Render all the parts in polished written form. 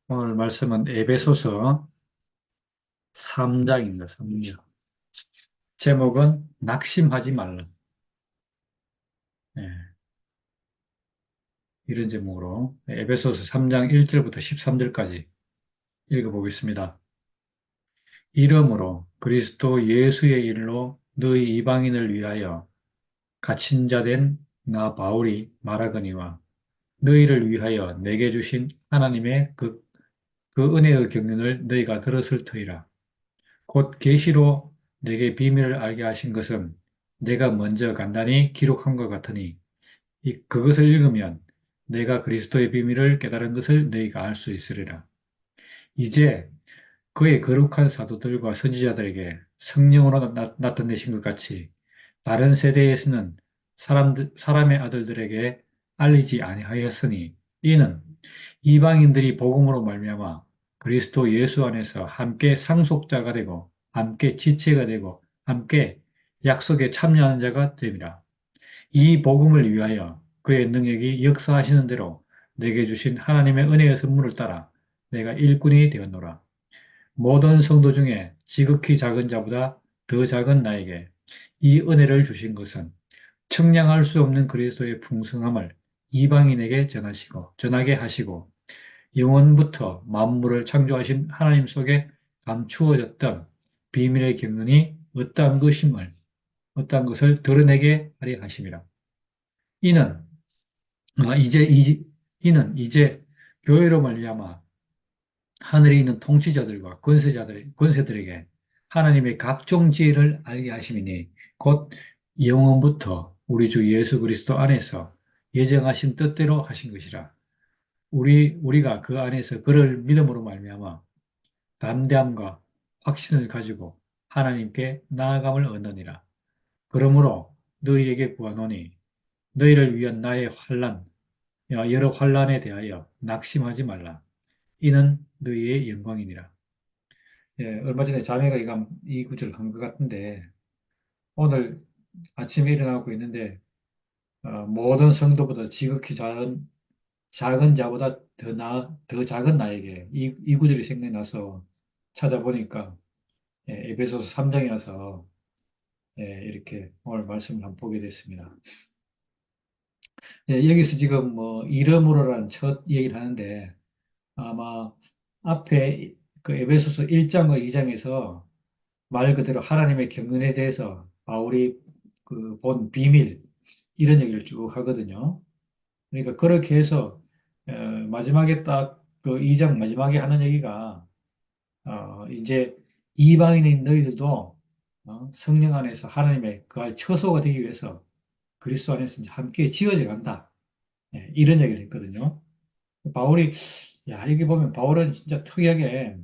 오늘 말씀은 에베소서 3장입니다. 3장. 제목은 낙심하지 말라. 예, 이런 제목으로 에베소서 3장 1절부터 13절까지 읽어보겠습니다. 이러므로 그리스도 예수의 일로 너희 이방인을 위하여 갇힌 자 된 나 바울이 말하거니와 너희를 위하여 내게 주신 하나님의 그 은혜의 경륜을 너희가 들었을 터이라. 곧 계시로 내게 비밀을 알게 하신 것은 내가 먼저 간단히 기록한 것 같으니 그것을 읽으면 내가 그리스도의 비밀을 깨달은 것을 너희가 알 수 있으리라. 이제 그의 거룩한 사도들과 선지자들에게 성령으로 나타내신 것 같이 다른 세대에서는 사람의 아들들에게 알리지 아니하였으니 이는 이방인들이 복음으로 말미암아 그리스도 예수 안에서 함께 상속자가 되고 함께 지체가 되고 함께 약속에 참여하는 자가 됨이라. 이 복음을 위하여 그의 능력이 역사하시는 대로 내게 주신 하나님의 은혜의 선물을 따라 내가 일꾼이 되었노라. 모든 성도 중에 지극히 작은 자보다 더 작은 나에게 이 은혜를 주신 것은 청량할 수 없는 그리스도의 풍성함을 이방인에게 전하게 하시고 영원부터 만물을 창조하신 하나님 속에 감추어졌던 비밀의 경륜이 어떠한 것을 드러내게 하려 하심이라. 이는 아, 이제 이는 이제 교회로 말미암아 하늘에 있는 통치자들과 권세들에게 하나님의 각종 지혜를 알게 하심이니 곧 영원부터 우리 주 예수 그리스도 안에서 예정하신 뜻대로 하신 것이라. 우리가 그 안에서 그를 믿음으로 말미암아 담대함과 확신을 가지고 하나님께 나아감을 얻느니라. 그러므로 너희에게 구하노니 너희를 위한 나의 여러 환란에 대하여 낙심하지 말라. 이는 너희의 영광이니라. 예, 얼마 전에 자매가 이 구절을 한 것 같은데 오늘 아침에 일어나고 있는데 모든 성도보다 지극히 작은 자보다 더 작은 나에게 이 구절이 생각이 나서 찾아보니까 에베소서 3장이라서 이렇게 오늘 말씀을 한번 보게 됐습니다. 여기서 지금 뭐 이름으로라는 첫 얘기를 하는데 아마 앞에 그 에베소서 1장과 2장에서 말 그대로 하나님의 경륜에 대해서 바울이 그 본 비밀 이런 얘기를 쭉 하거든요. 그러니까 그렇게 해서 마지막에 딱 그 2장 마지막에 하는 얘기가 이제 이방인인 너희들도 성령 안에서 하나님의 그 처소가 되기 위해서 그리스도 안에서 이제 함께 지어져 간다. 이런 얘기를 했거든요. 바울이 여기 보면 바울은 진짜 특이하게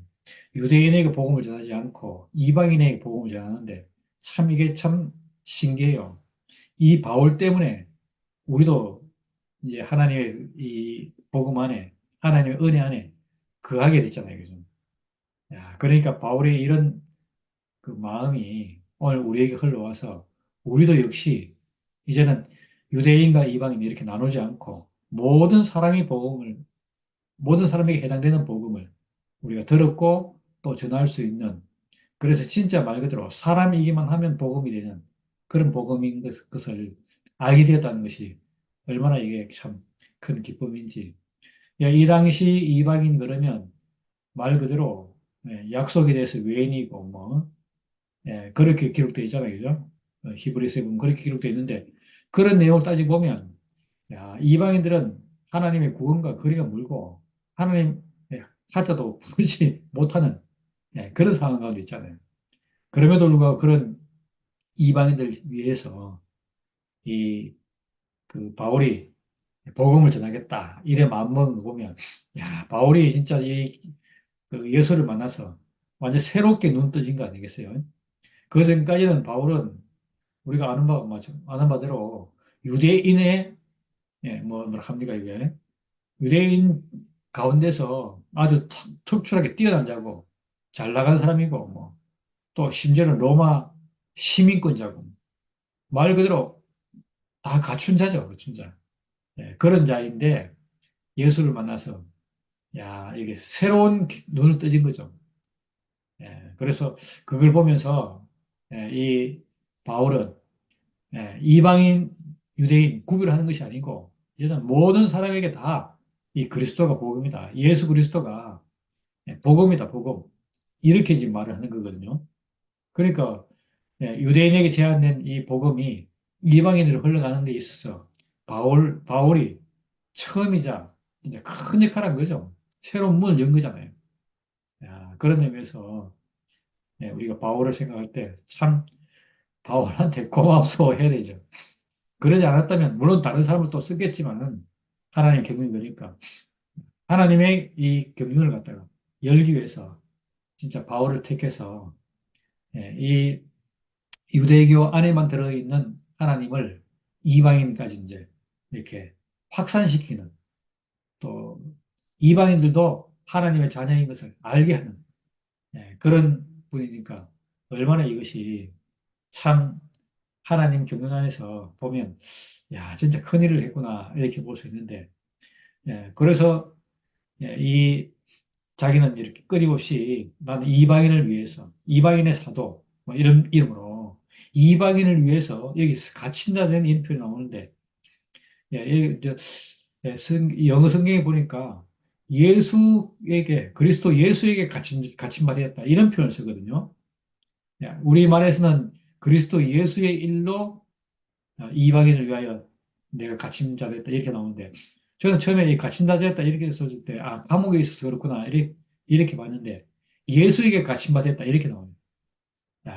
유대인에게 복음을 전하지 않고 이방인에게 복음을 전하는데 참 이게 참 신기해요. 이 바울 때문에 우리도 이제 하나님의 이 복음 안에 하나님의 은혜 안에 거하게 됐잖아요. 그죠? 그러니까 바울의 이런 그 마음이 오늘 우리에게 흘러와서 우리도 역시 이제는 유대인과 이방인 이렇게 나누지 않고 모든 사람에게 해당되는 복음을 우리가 들었고 또 전할 수 있는 그래서 진짜 말 그대로 사람이기만 하면 복음이 되는 그런 복음인 것을 알게 되었다는 것이 얼마나 이게 참 큰 기쁨인지. 이 당시 이방인 그러면 말 그대로 약속에 대해서 외인이고 뭐 그렇게 기록되어 있잖아요. 그죠? 히브리서에 보면 그렇게 기록되어 있는데 그런 내용을 따지고 보면 이방인들은 하나님의 구원과 거리가 멀고 하나님 하자도 부르지 못하는 그런 상황 가운데 있잖아요. 그럼에도 불구하고 그런 이방인들 위해서 이 그 바울이 복음을 전하겠다 이래 마음먹은 거 보면 바울이 진짜 그 예수를 만나서 완전 새롭게 눈 떠진 거 아니겠어요? 그 전까지는 바울은 우리가 아는 바대로 유대인의 뭐라 합니까 이게 유대인 가운데서 아주 특출하게 뛰어난 자고 잘 나간 사람이고 뭐 또 심지어는 로마 시민권자고 말 그대로 다 갖춘 자죠, 갖춘 자. 그런 자인데 예수를 만나서 야, 이게 새로운 눈을 뜨진 거죠. 그래서 그걸 보면서 이 바울은 이방인, 유대인 구별하는 것이 아니고 이제는 모든 사람에게 다 이 그리스도가 복음이다. 예수 그리스도가 복음이다, 복음. 이렇게 지금 말을 하는 거거든요. 그러니까 유대인에게 제한된 이 복음이 이방인으로 흘러가는 데 있어서 바울이 처음이자 진짜 큰 역할을 한 거죠. 새로운 문을 연 거잖아요. 야, 그런 의미에서 우리가 바울을 생각할 때 참 바울한테 고맙소 해야 되죠. 그러지 않았다면 물론 다른 사람을 또 쓰겠지만은 하나님 경륜이 되니까 하나님의 이 경륜을 갖다가 열기 위해서 진짜 바울을 택해서 이 유대교 안에만 들어있는 하나님을 이방인까지 이제 이렇게 확산시키는 또 이방인들도 하나님의 자녀인 것을 알게 하는 그런 분이니까 얼마나 이것이 참 하나님 경륜 안에서 보면 야 진짜 큰일을 했구나 이렇게 볼 수 있는데 그래서 이 자기는 이렇게 끊임없이 나는 이방인을 위해서 이방인의 사도 뭐 이런 이름으로 이방인을 위해서 여기 갇힌 자 된 인표이 나오는데 영어 성경에 보니까 예수에게 그리스도 예수에게 갇힌 바 되었다 이런 표현을 쓰거든요. 우리말에서는 그리스도 예수의 일로 이방인을 위하여 내가 갇힌 자 됐다 이렇게 나오는데 저는 처음에 이 갇힌 자 됐다 이렇게 썼을 때 감옥에 있어서 그렇구나 이렇게 봤는데 예수에게 갇힌 바 됐다 이렇게 나옵니다.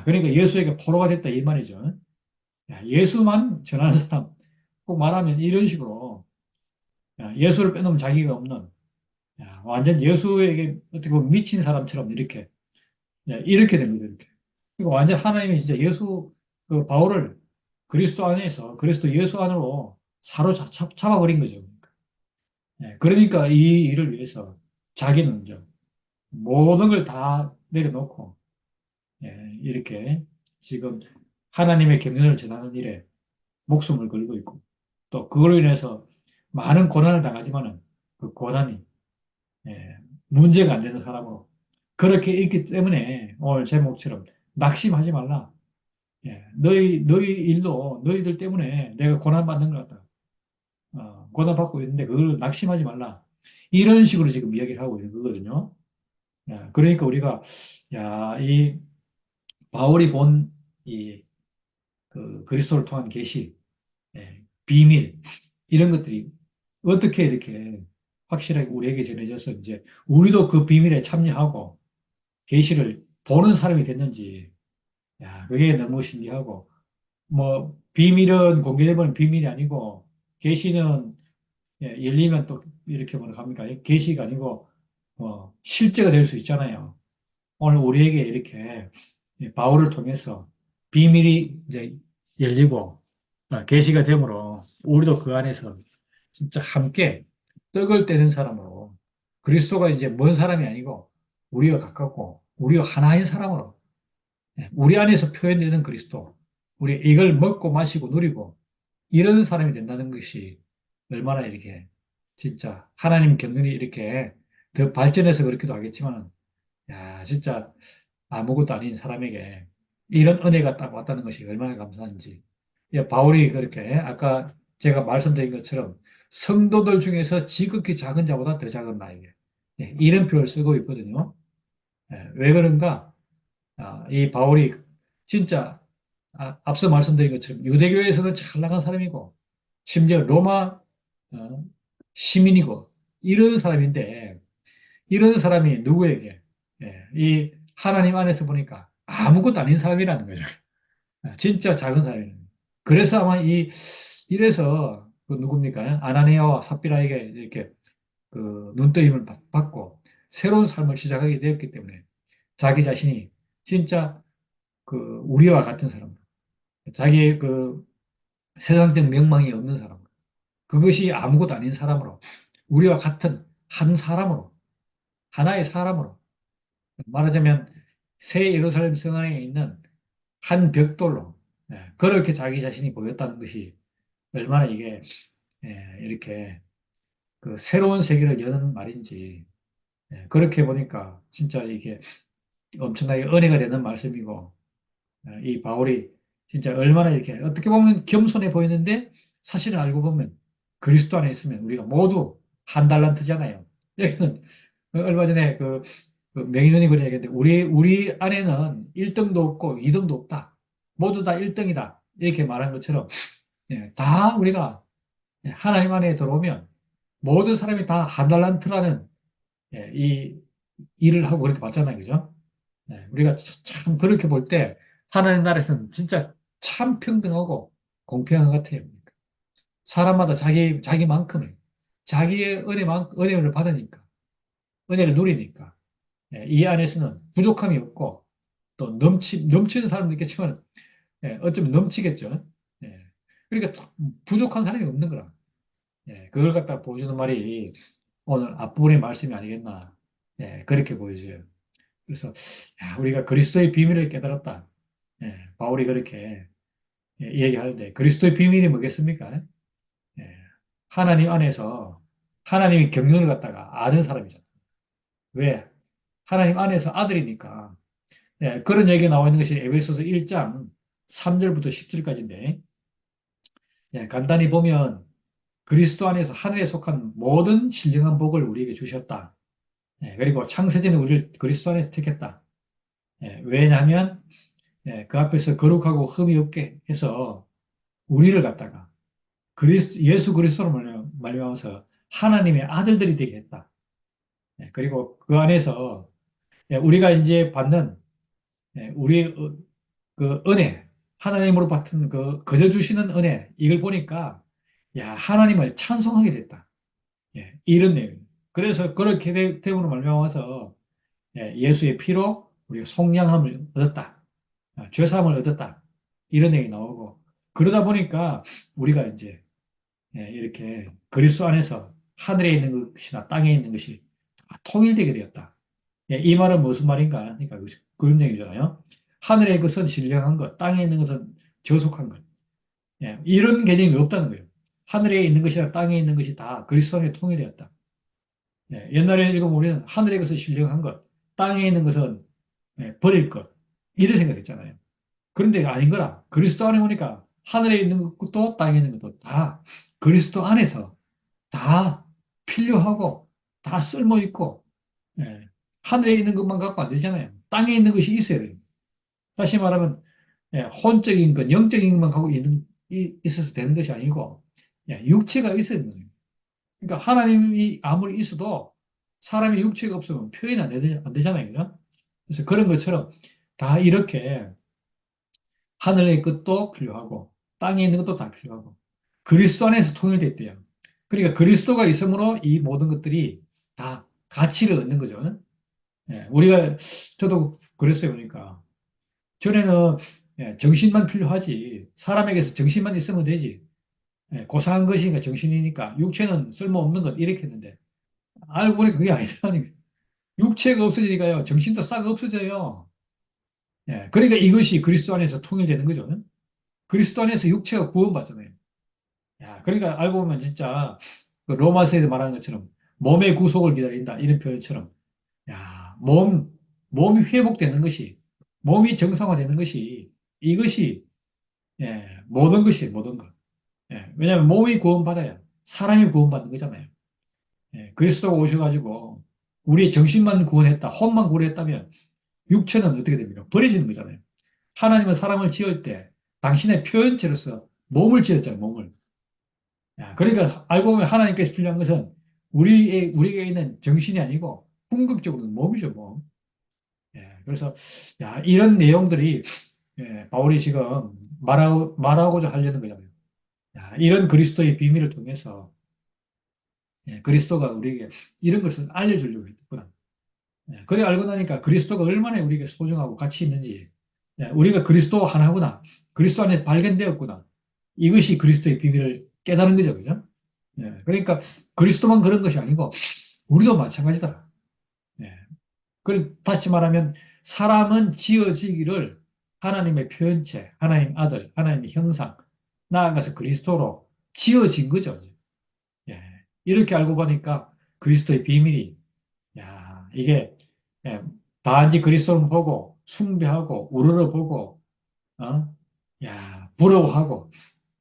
그러니까 예수에게 포로가 됐다 이 말이죠. 예수만 전하는 사람 꼭 말하면 이런 식으로 예수를 빼놓으면 자기가 없는 완전 예수에게 어떻게 보면 미친 사람처럼 이렇게 된 거죠. 이렇게. 그러니까 완전 하나님이 진짜 예수 그 바울을 그리스도 안에서 그리스도 예수 안으로 사로잡아버린 거죠. 그러니까 이 일을 위해서 자기는 이제 모든 걸 다 내려놓고 이렇게 지금 하나님의 경륜을 전하는 일에 목숨을 걸고 있고 또 그걸로 인해서 많은 고난을 당하지만은 그 고난이 문제가 안 되는 사람으로 그렇게 있기 때문에 오늘 제목처럼 낙심하지 말라. 너희 일로 너희들 때문에 내가 고난받는 것 같다. 고난받고 있는데 그걸 낙심하지 말라. 이런 식으로 지금 이야기를 하고 있는 거거든요. 그러니까 우리가 이 바울이 본 이 그 그리스도를 통한 계시, 비밀 이런 것들이 어떻게 이렇게 확실하게 우리에게 전해져서 이제 우리도 그 비밀에 참여하고 계시를 보는 사람이 됐는지 그게 너무 신기하고 뭐 비밀은 공개되면 비밀이 아니고 계시는 열리면 또 이렇게 뭐라 합니까? 계시가 아니고 실제가 될 수 있잖아요. 오늘 우리에게 이렇게 바울을 통해서 비밀이 이제 열리고 계시가 되므로 우리도 그 안에서 진짜 함께 떡을 떼는 사람으로 그리스도가 이제 먼 사람이 아니고 우리가 가깝고 우리가 하나인 사람으로 우리 안에서 표현되는 그리스도 우리 이걸 먹고 마시고 누리고 이런 사람이 된다는 것이 얼마나 이렇게 진짜 하나님 경륜이 이렇게 더 발전해서 그렇기도 하겠지만 진짜 아무것도 아닌 사람에게 이런 은혜가 딱 왔다는 것이 얼마나 감사한지. 바울이 그렇게 아까 제가 말씀드린 것처럼 성도들 중에서 지극히 작은 자보다 더 작은 나에게 이런 표현을 쓰고 있거든요. 왜 그런가? 이 바울이 진짜 앞서 말씀드린 것처럼 유대교에서는 잘 나간 사람이고 심지어 로마 시민이고 이런 사람인데 이런 사람이 누구에게 이 하나님 안에서 보니까 아무것도 아닌 사람이라는 거죠. 진짜 작은 사람이에요. 그래서 아마 이래서 그 누굽니까? 아나니아와 삽비라에게 이렇게 그 눈떠임을 받고 새로운 삶을 시작하게 되었기 때문에 자기 자신이 진짜 그 우리와 같은 사람, 자기의 그 세상적 명망이 없는 사람, 그것이 아무것도 아닌 사람으로 우리와 같은 한 사람으로 하나의 사람으로 말하자면 새 예루살렘 성 안에 있는 한 벽돌로 그렇게 자기 자신이 보였다는 것이 얼마나 이게 이렇게 그 새로운 세계를 여는 말인지 그렇게 보니까 진짜 이게 엄청나게 은혜가 되는 말씀이고, 이 바울이 진짜 얼마나 이렇게 어떻게 보면 겸손해 보이는데 사실은 알고 보면 그리스도 안에 있으면 우리가 모두 한 달란트잖아요. 여기는 얼마 전에 그 명인훈이 그런 얘기했는데 우리 안에는 1등도 없고 2등도 없다. 모두 다 1등이다. 이렇게 말한 것처럼 다 우리가 하나님 안에 들어오면 모든 사람이 다 한 달란트라는 이 일을 하고 그렇게 봤잖아요. 그죠? 우리가 참 그렇게 볼 때 하나님 나라에서는 진짜 참 평등하고 공평한 것 같아요. 사람마다 자기만큼의 자기의 은혜를 받으니까 은혜를 누리니까 이 안에서는 부족함이 없고 또 넘치는 사람도 있겠지만 어쩌면 넘치겠죠. 예, 그러니까 부족한 사람이 없는 거라. 그걸 갖다 보여주는 말이 오늘 앞부분의 말씀이 아니겠나. 그렇게 보여져요. 그래서 우리가 그리스도의 비밀을 깨달았다. 바울이 그렇게 얘기하는데 그리스도의 비밀이 뭐겠습니까? 예, 하나님 안에서 하나님의 경륜을 갖다가 아는 사람이잖아. 왜? 하나님 안에서 아들이니까. 그런 얘기가 나와 있는 것이 에베소서 1장 3절부터 10절까지인데 간단히 보면 그리스도 안에서 하늘에 속한 모든 신령한 복을 우리에게 주셨다. 그리고 창세전에 우리를 그리스도 안에서 택했다. 왜냐하면 그 앞에서 거룩하고 흠이 없게 해서 우리를 갖다가 예수 그리스도로 말미암아서 하나님의 아들들이 되게 했다. 그리고 그 안에서 우리가 이제 받는 우리의 그 은혜, 하나님으로 받은 그 거저 주시는 은혜, 이걸 보니까 야 하나님을 찬송하게 됐다. 이런 내용. 그래서 그렇게 됨으로 말미암아서 예수의 피로 우리가 속량함을 얻었다. 죄사함을 얻었다. 이런 얘기 나오고 그러다 보니까 우리가 이제 이렇게 그리스도 안에서 하늘에 있는 것이나 땅에 있는 것이 다 통일되게 되었다. 이 말은 무슨 말인가? 그러니까 그런 얘기잖아요. 하늘의 것은 신령한 것, 땅에 있는 것은 저속한 것. 이런 개념이 없다는 거예요. 하늘에 있는 것이나 땅에 있는 것이 다 그리스도 안에 통일되었다. 옛날에 읽으면 우리는 하늘의 것은 신령한 것, 땅에 있는 것은 버릴 것. 이런 생각했잖아요. 그런데 아닌 거라. 그리스도 안에 오니까 하늘에 있는 것도 땅에 있는 것도 다 그리스도 안에서 다 필요하고 다 쓸모 있고 하늘에 있는 것만 갖고 안 되잖아요. 땅에 있는 것이 있어야 돼요. 다시 말하면 혼적인 것, 영적인 것만 갖고 있어서 되는 것이 아니고 육체가 있어야 되는 거예요. 그러니까 하나님이 아무리 있어도 사람이 육체가 없으면 표현이 안 되잖아요. 그죠? 그래서 그런 것처럼 다 이렇게 하늘의 것도 필요하고 땅에 있는 것도 다 필요하고 그리스도 안에서 통일되어 있대요. 그러니까 그리스도가 있으므로 이 모든 것들이 다 가치를 얻는 거죠. 우리가 저도 그랬어요. 보니까 전에는 정신만 필요하지 사람에게서 정신만 있으면 되지 고상한 것이니까 정신이니까 육체는 쓸모없는 것 이렇게 했는데 알고 보니 그게 아니다니 육체가 없어지니까요 정신도 싹 없어져요. 그러니까 이것이 그리스도 안에서 통일되는 거죠. 그리스도 안에서 육체가 구원받잖아요. 그러니까 알고 보면 진짜 그 로마서에서 말하는 것처럼 몸의 구속을 기다린다 이런 표현처럼 몸이 회복되는 것이 몸이 정상화되는 것이 이것이 모든 것이에요. 모든 것. 왜냐하면 몸이 구원받아야 사람이 구원받는 거잖아요. 그리스도가 오셔가지고 우리의 정신만 구원했다, 혼만 구원했다면 육체는 어떻게 됩니까? 버려지는 거잖아요. 하나님은 사람을 지을 때 당신의 표현체로서 몸을 지었잖아요, 몸을. 그러니까 알고 보면 하나님께서 필요한 것은 우리에게 있는 정신이 아니고 궁극적으로는 몸이죠, 몸. 그래서 이런 내용들이 바울이 지금 말하고자 하려는 거잖아요. 이런 그리스도의 비밀을 통해서 그리스도가 우리에게 이런 것을 알려주려고 했구나. 그래 알고 나니까 그리스도가 얼마나 우리에게 소중하고 가치 있는지, 우리가 그리스도 하나구나, 그리스도 안에서 발견되었구나. 이것이 그리스도의 비밀을 깨달은 거죠, 그죠? 그러니까 그리스도만 그런 것이 아니고 우리도 마찬가지다. 다시 말하면 사람은 지어지기를 하나님의 표현체, 하나님 아들, 하나님의 형상, 나아가서 그리스도로 지어진 거죠. 이렇게 알고 보니까 그리스도의 비밀이 이게 예, 단지 그리스도를 보고 숭배하고 우러러보고 어? 야 부러워하고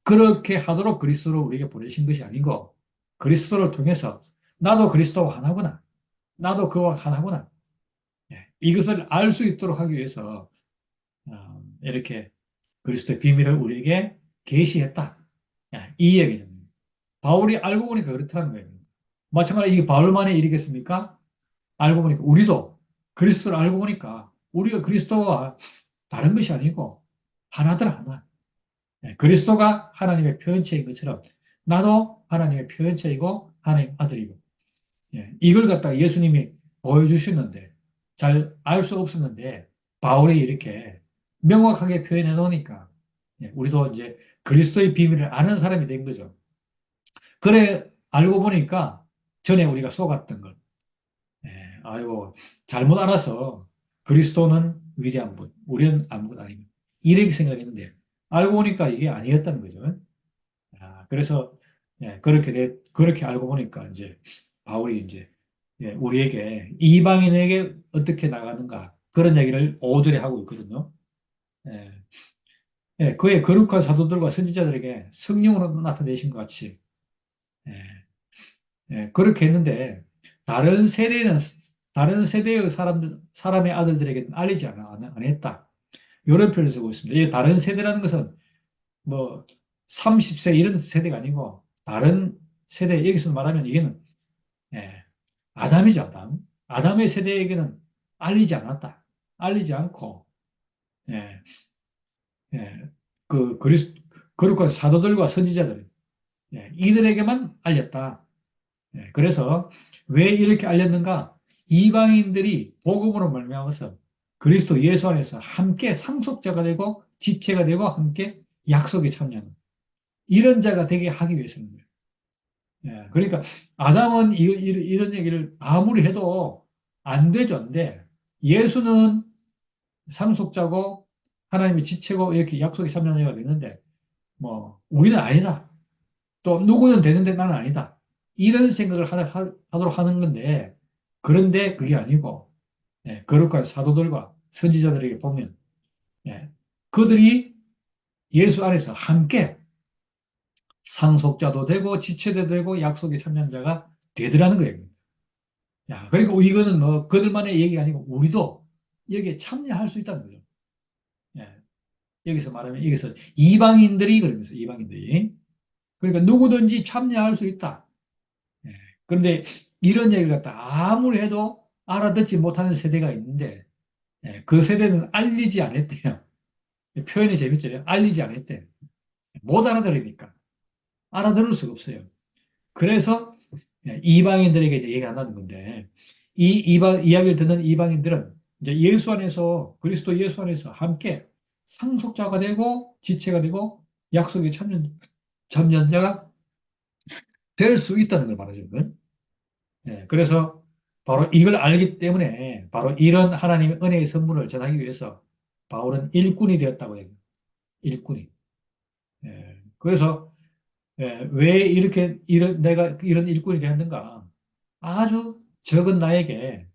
그렇게 하도록 그리스도를 우리에게 보내신 것이 아니고 그리스도를 통해서 나도 그리스도와 하나구나. 나도 그와 하나구나. 예, 이것을 알 수 있도록 하기 위해서 이렇게 그리스도의 비밀을 우리에게 계시했다. 예, 이 얘기죠. 바울이 알고 보니까 그렇다는 거예요. 마찬가지로 이게 바울만의 일이겠습니까? 알고 보니까 우리도 그리스도를 알고 보니까 우리가 그리스도와 다른 것이 아니고 하나더라 하나. 예, 그리스도가 하나님의 표현체인 것처럼 나도 하나님의 표현체이고 하나님 아들이고 예, 이걸 갖다가 예수님이 보여주셨는데 잘 알 수 없었는데 바울이 이렇게 명확하게 표현해 놓으니까 예, 우리도 이제 그리스도의 비밀을 아는 사람이 된 거죠. 그래 알고 보니까 전에 우리가 속았던 것, 예, 아이고 잘못 알아서 그리스도는 위대한 분, 우리는 아무것도 아닙니다. 이렇게 생각했는데 알고 보니까 이게 아니었다는 거죠. 그래서 예, 그렇게 알고 보니까 이제 바울이 이제 예, 우리에게 이방인에게 어떻게 나가는가 그런 얘기를 5절에 하고 있거든요. 예, 예, 그의 거룩한 사도들과 선지자들에게 성령으로 나타내신 것 같이 예, 그렇게 했는데 다른 세대는 다른 세대의 사람의 아들들에게는 알리지 안 했다. 이런 표현을 쓰고 있습니다. 이 다른 세대라는 것은 뭐 30세 이런 세대가 아니고 다른 세대 여기서 말하면 이게는 예, 아담이죠, 아담. 아담의 세대에게는 알리지 않았다. 알리지 않고 예, 예, 거룩한 사도들과 선지자들 이들에게만 알렸다. 그래서 왜 이렇게 알렸는가? 이방인들이 복음으로 말미암아서 그리스도 예수 안에서 함께 상속자가 되고 지체가 되고 함께 약속에 참여하는 이런 자가 되게 하기 위해서인 거예요. 그러니까 아담은 이런 얘기를 아무리 해도 안 되죠, 안 돼. 예수는 상속자고 하나님의 지체고 이렇게 약속에 참여하는 자가 되는데 뭐 우리는 아니다. 또 누구는 되는데 나는 아니다. 이런 생각을 하도록 하는 건데 그런데 그게 아니고 거룩한 사도들과 선지자들에게 보면 예, 그들이 예수 안에서 함께 상속자도 되고 지체도 되고 약속의 참여자가 되더라는 거예요. 야, 그러니까 이거는 뭐 그들만의 얘기가 아니고 우리도 여기에 참여할 수 있다는 거죠. 예, 여기서 말하면 여기서 이방인들이 그러면서 이방인들이 그러니까 누구든지 참여할 수 있다. 예, 그런데 이런 얘기를 갖다 아무리 해도 알아듣지 못하는 세대가 있는데 그 세대는 알리지 않았대요. 표현이 재밌죠. 알리지 않았대. 못 알아들으니까 알아들을 수가 없어요. 그래서 이방인들에게 이제 얘기가 안 나는 건데 이야기를 듣는 이방인들은 이제 예수 안에서 그리스도 예수 안에서 함께 상속자가 되고 지체가 되고 약속의 참여자가 될 수 있다는 걸 말하죠. 그래서 바로 이걸 알기 때문에 바로 이런 하나님의 은혜의 선물을 전하기 위해서 바울은 일꾼이 되었다고 해요. 일꾼이. 그래서 왜 이렇게 내가 이런 일꾼이 되었는가? 아주 적은 나에게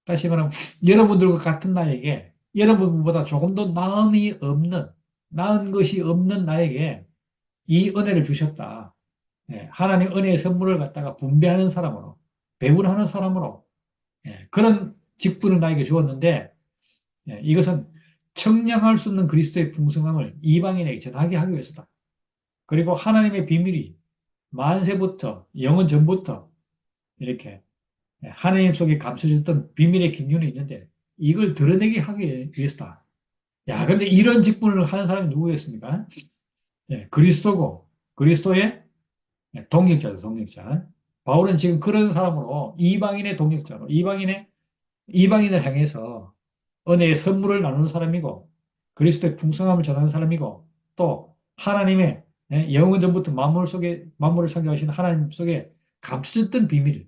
다시 말하면 여러분들과 같은 나에게 여러분보다 조금 더 나은 것이 없는 나에게 이 은혜를 주셨다. 하나님 은혜의 선물을 갖다가 분배하는 사람으로 배분하는 사람으로 그런 직분을 나에게 주었는데 이것은 청량할 수 없는 그리스도의 풍성함을 이방인에게 전하게 하기 위해서다. 그리고 하나님의 비밀이 만세부터 영원 전부터 이렇게 하나님 속에 감춰졌던 비밀의 경륜이 있는데 이걸 드러내게 하기 위해서다. 야, 그런데 이런 직분을 하는 사람이 누구였습니까? 그리스도고 그리스도의 동역자죠, 동역자. 바울은 지금 그런 사람으로 이방인의 동역자로 이방인을 향해서 은혜의 선물을 나누는 사람이고 그리스도의 풍성함을 전하는 사람이고 또 하나님의 영원 전부터 만물을 창조하신 하나님 속에 감춰졌던 비밀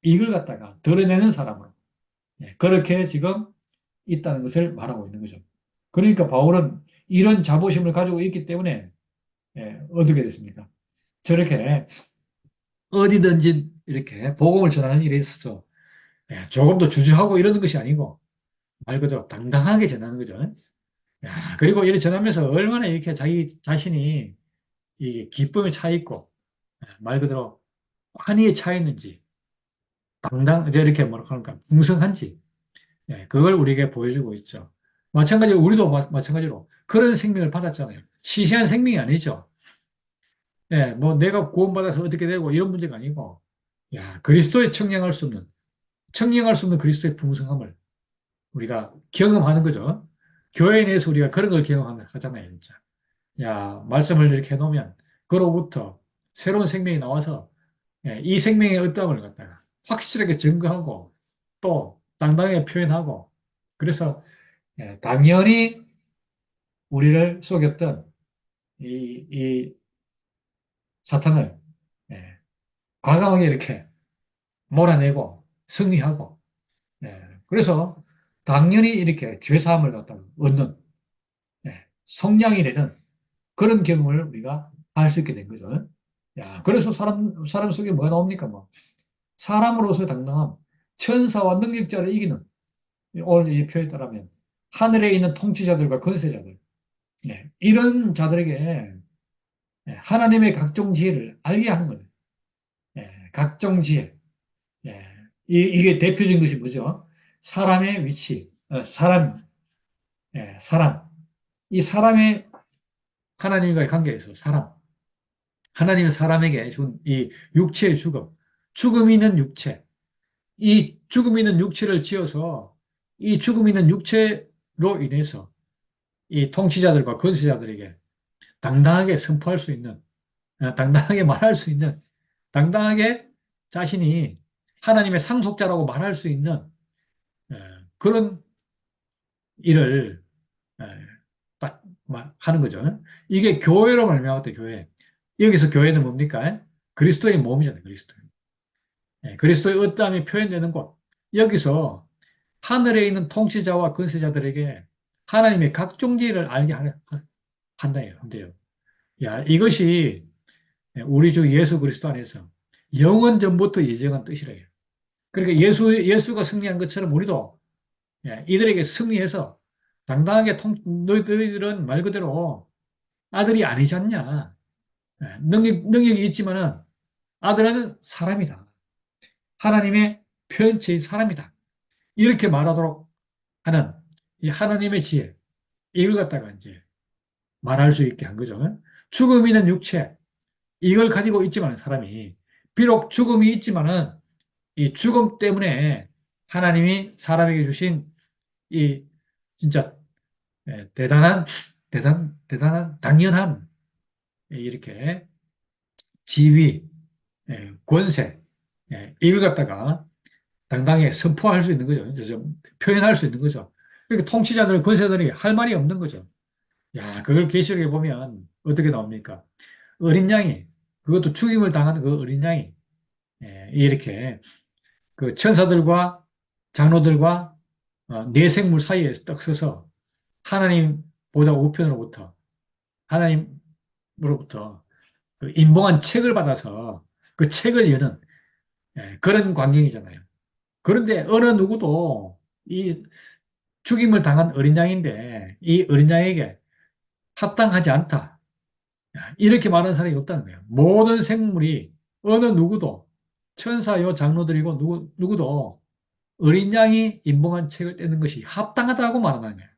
이걸 갖다가 드러내는 사람을 그렇게 지금 있다는 것을 말하고 있는 거죠. 그러니까 바울은 이런 자부심을 가지고 있기 때문에 어떻게 됐습니까? 저렇게 어디든지 이렇게 복음을 전하는 일에 있어서 조금 더 주저하고 이러는 것이 아니고 말 그대로 당당하게 전하는 거죠. 그리고 이렇게 전하면서 얼마나 이렇게 자기 자신이 이 기쁨에 차 있고 말 그대로 환희에 차 있는지 이제 이렇게 뭐라 그럴까 풍성한지 그걸 우리에게 보여주고 있죠. 마찬가지로 우리도 마찬가지로 그런 생명을 받았잖아요. 시시한 생명이 아니죠. 뭐 내가 구원받아서 어떻게 되고 이런 문제가 아니고 그리스도에 청량할 수 없는 그리스도의 풍성함을 우리가 경험하는 거죠. 교회에 대해서 우리가 그런 걸 경험하잖아요, 진짜. 말씀을 이렇게 해놓으면 그로부터 새로운 생명이 나와서 이 생명의 어떠함을 갖다가 확실하게 증거하고 또 당당하게 표현하고 그래서 당연히 우리를 속였던 이 사탄을 예, 과감하게 이렇게 몰아내고 승리하고 그래서 당연히 이렇게 죄사함을 갖다가 얻는 성량이 되는 그런 경험을 우리가 할 수 있게 된 거죠. 그래서 사람 속에 뭐가 나옵니까? 뭐 사람으로서 당당함, 천사와 능력자를 이기는 오늘 이 표현에 따르면 하늘에 있는 통치자들과 권세자들 이런 자들에게 하나님의 각종 지혜를 알게 하는 거예요. 각종 지혜. 이게 대표적인 것이 뭐죠? 사람의 위치, 사람. 이 사람의 하나님과의 관계에서 하나님은 사람에게 준 이 육체의 죽음 있는 육체, 이 죽음 있는 육체를 지어서 이 죽음 있는 육체로 인해서 이 통치자들과 권세자들에게 당당하게 선포할 수 있는, 당당하게 말할 수 있는, 당당하게 자신이 하나님의 상속자라고 말할 수 있는 그런 일을 딱 하는 거죠. 이게 교회로 말미암았다, 교회. 여기서 교회는 뭡니까? 그리스도의 몸이잖아요, 그리스도. 그리스도의 어떠함이 표현되는 곳. 여기서 하늘에 있는 통치자와 권세자들에게 하나님의 각종 지혜를 알게 한대요. 이것이 우리 주 예수 그리스도 안에서 영원 전부터 예정한 뜻이래요. 그러니까 예수가 승리한 것처럼 우리도 이들에게 승리해서 당당하게 너희들은 말 그대로 아들이 아니지 않냐. 능력이 있지만은 아들은 사람이다. 하나님의 편체의 사람이다. 이렇게 말하도록 하는 이 하나님의 지혜, 이걸 갖다가 이제 말할 수 있게 한 거죠. 죽음이 있는 육체, 이걸 가지고 있지만 사람이, 비록 죽음이 있지만은 이 죽음 때문에 하나님이 사람에게 주신 이 진짜 대단한, 당연한 이렇게 지위, 권세, 이걸 갖다가 당당히 선포할 수 있는 거죠. 표현할 수 있는 거죠. 그러니까 통치자들, 권세들이 할 말이 없는 거죠. 그걸 계시록에 보면 어떻게 나옵니까? 어린 양이, 그것도 죽임을 당하는 그 어린 양이, 이렇게 그 천사들과 장로들과 내생물 사이에 딱 서서 하나님 보좌 우편으로부터, 하나님으로부터 그 인봉한 책을 받아서 그 책을 여는 그런 광경이잖아요. 그런데 어느 누구도 이 죽임을 당한 어린 양인데 이 어린 양에게 합당하지 않다. 이렇게 말하는 사람이 없다는 거예요. 모든 생물이 어느 누구도 천사요 장로들이고 누구도 어린 양이 인봉한 책을 떼는 것이 합당하다고 말하는 거예요.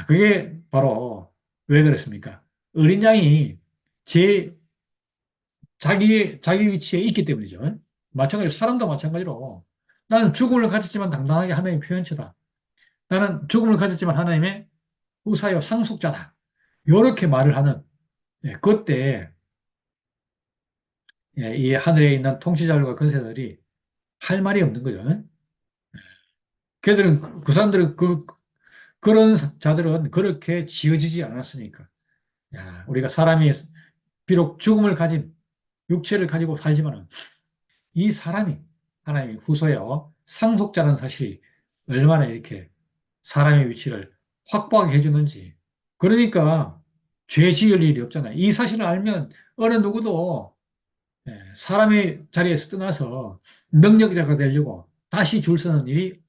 그게 바로 왜 그렇습니까? 어린 양이 제 자기 위치에 있기 때문이죠. 마찬가지로 사람도 마찬가지로 나는 죽음을 가졌지만 당당하게 하나님의 표현체다. 나는 죽음을 가졌지만 하나님의 후사요 상속자다. 이렇게 말을 하는 그때 이 하늘에 있는 통치자들과 권세들이 할 말이 없는 거죠. 그 사람들은 그런 자들은 그렇게 지어지지 않았으니까. 우리가 사람이 비록 죽음을 가진 육체를 가지고 살지만 이 사람이 하나님의 후손이요 상속자라는 사실이 얼마나 이렇게 사람의 위치를 확보하게 해주는지. 그러니까 죄 지을 일이 없잖아요. 이 사실을 알면 어느 누구도 사람의 자리에서 떠나서 능력자가 되려고 다시 줄 서는 일이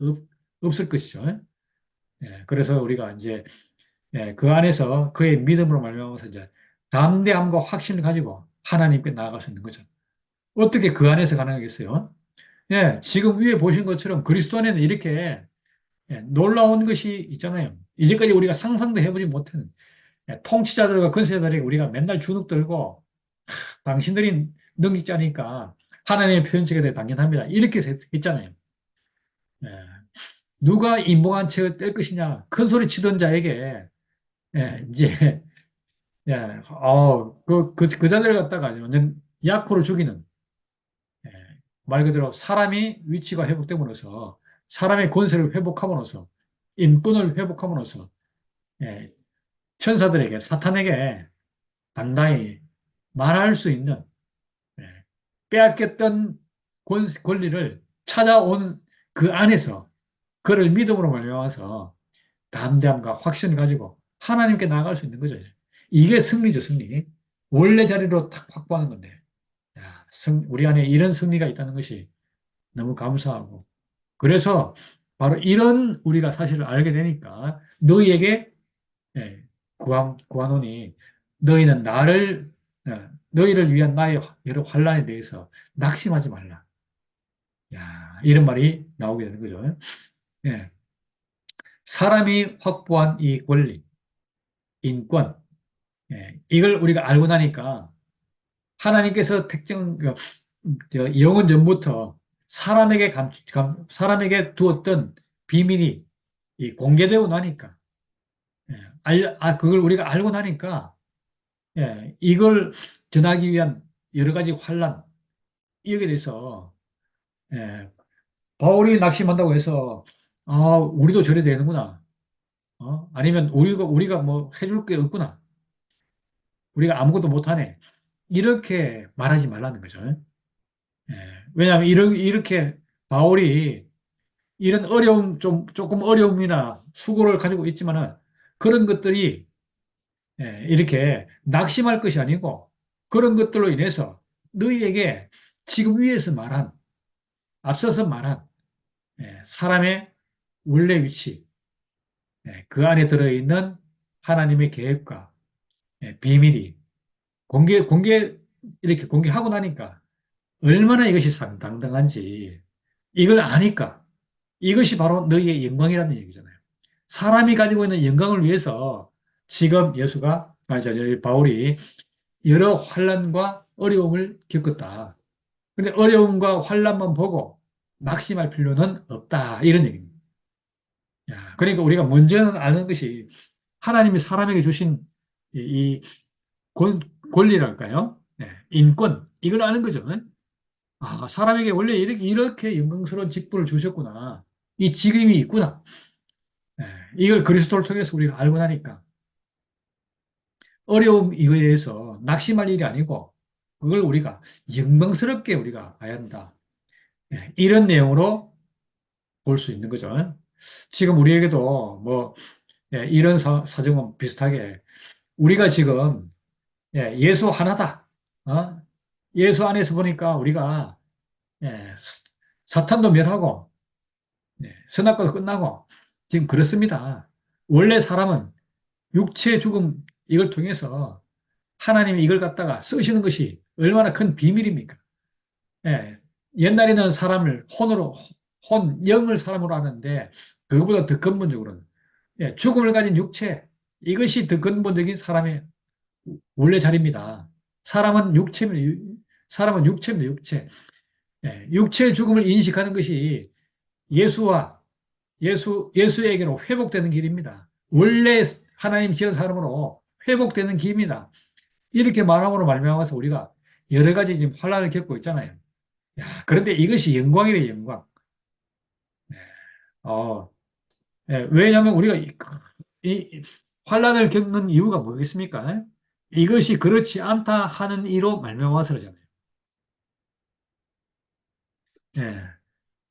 없을 것이죠. 그래서 우리가 이제 그 안에서 그의 믿음으로 말미암아서 이제 담대함과 확신을 가지고 하나님께 나아갈 수 있는 거죠. 어떻게 그 안에서 가능하겠어요? 지금 위에 보신 것처럼 그리스도 안에는 이렇게 놀라운 것이 있잖아요. 이제까지 우리가 상상도 해보지 못한 통치자들과 권세자들에게 우리가 맨날 주눅 들고 당신들이 능력자니까 하나님의 표현체가 되 당연합니다. 이렇게 했잖아요. 예, 누가 인봉한 채를 뗄 것이냐? 큰 소리 치던 자에게 이제 그 자들을 갖다가 완전 약호를 죽이는 예, 말 그대로 사람이 위치가 회복됨으로써 사람의 권세를 회복함으로써 인권을 회복함으로써 예, 천사들에게 사탄에게 당당히 말할 수 있는 예, 빼앗겼던 권리를 찾아온 그 안에서 그를 믿음으로 말미암아서 담대함과 확신을 가지고 하나님께 나아갈 수 있는 거죠. 이게 승리죠, 승리. 원래 자리로 탁 확보하는 건데. 야, 우리 안에 이런 승리가 있다는 것이 너무 감사하고. 그래서 바로 이런 우리가 사실을 알게 되니까 너희에게 예, 구하노니 너희는 너희를 위한 나의 여러 환란에 대해서 낙심하지 말라. 야, 이런 말이 나오게 되는 거죠. 예, 사람이 확보한 이 권리, 인권, 이걸 우리가 알고 나니까 하나님께서 영원 전부터 사람에게 두었던 비밀이 공개되고 나니까, 그걸 우리가 알고 나니까, 이걸 전하기 위한 여러 가지 환란, 여기에 대해서, 예, 바울이 낙심한다고 해서, 우리도 저래 되는구나. 아니면 우리가 뭐 해줄 게 없구나. 우리가 아무것도 못하네. 이렇게 말하지 말라는 거죠. 예, 왜냐하면 이렇게 바울이 이런 조금 어려움이나 수고를 가지고 있지만은 그런 것들이 이렇게 낙심할 것이 아니고 그런 것들로 인해서 너희에게 지금 위에서 말한, 앞서서 말한 사람의 원래 위치, 그 안에 들어있는 하나님의 계획과 비밀이 이렇게 공개하고 나니까 얼마나 이것이 당당한지 이걸 아니까 이것이 바로 너희의 영광이라는 얘기잖아요. 사람이 가지고 있는 영광을 위해서 지금 바울이 여러 환란과 어려움을 겪었다. 근데 어려움과 환란만 보고 낙심할 필요는 없다. 이런 얘기입니다. 그러니까 우리가 먼저 아는 것이 하나님이 사람에게 주신 이 권리랄까요? 인권, 이걸 아는 거죠. 사람에게 원래 이렇게 영광스러운 직분을 주셨구나. 이 직임이 있구나. 이걸 그리스도를 통해서 우리가 알고 나니까 어려움 이거에 대해서 낙심할 일이 아니고 그걸 우리가 영광스럽게 우리가 봐야 한다. 이런 내용으로 볼 수 있는 거죠. 지금 우리에게도 뭐 이런 사정은 비슷하게 우리가 지금 예수 하나다. 예수 안에서 보니까 우리가 예, 사탄도 멸하고 선악과도 끝나고 지금 그렇습니다. 원래 사람은 육체 죽음 이걸 통해서 하나님이 이걸 갖다가 쓰시는 것이 얼마나 큰 비밀입니까? 예, 옛날에는 사람을 영을 사람으로 하는데 그거보다 더 근본적으로는 죽음을 가진 육체 이것이 더 근본적인 사람의 원래 자리입니다. 사람은 육체입니다, 육체. 육체의 죽음을 인식하는 것이 예수와 예수에게로 회복되는 길입니다. 원래 하나님 지은 사람으로 회복되는 길입니다. 이렇게 말함으로 말미암아서 우리가 여러 가지 지금 환란을 겪고 있잖아요. 그런데 이것이 영광이래요, 영광. 네. 어, 왜냐하면 우리가 이 환란을 겪는 이유가 뭐겠습니까? 이것이 그렇지 않다 하는 이로 말미암아서 그러잖아요. 예,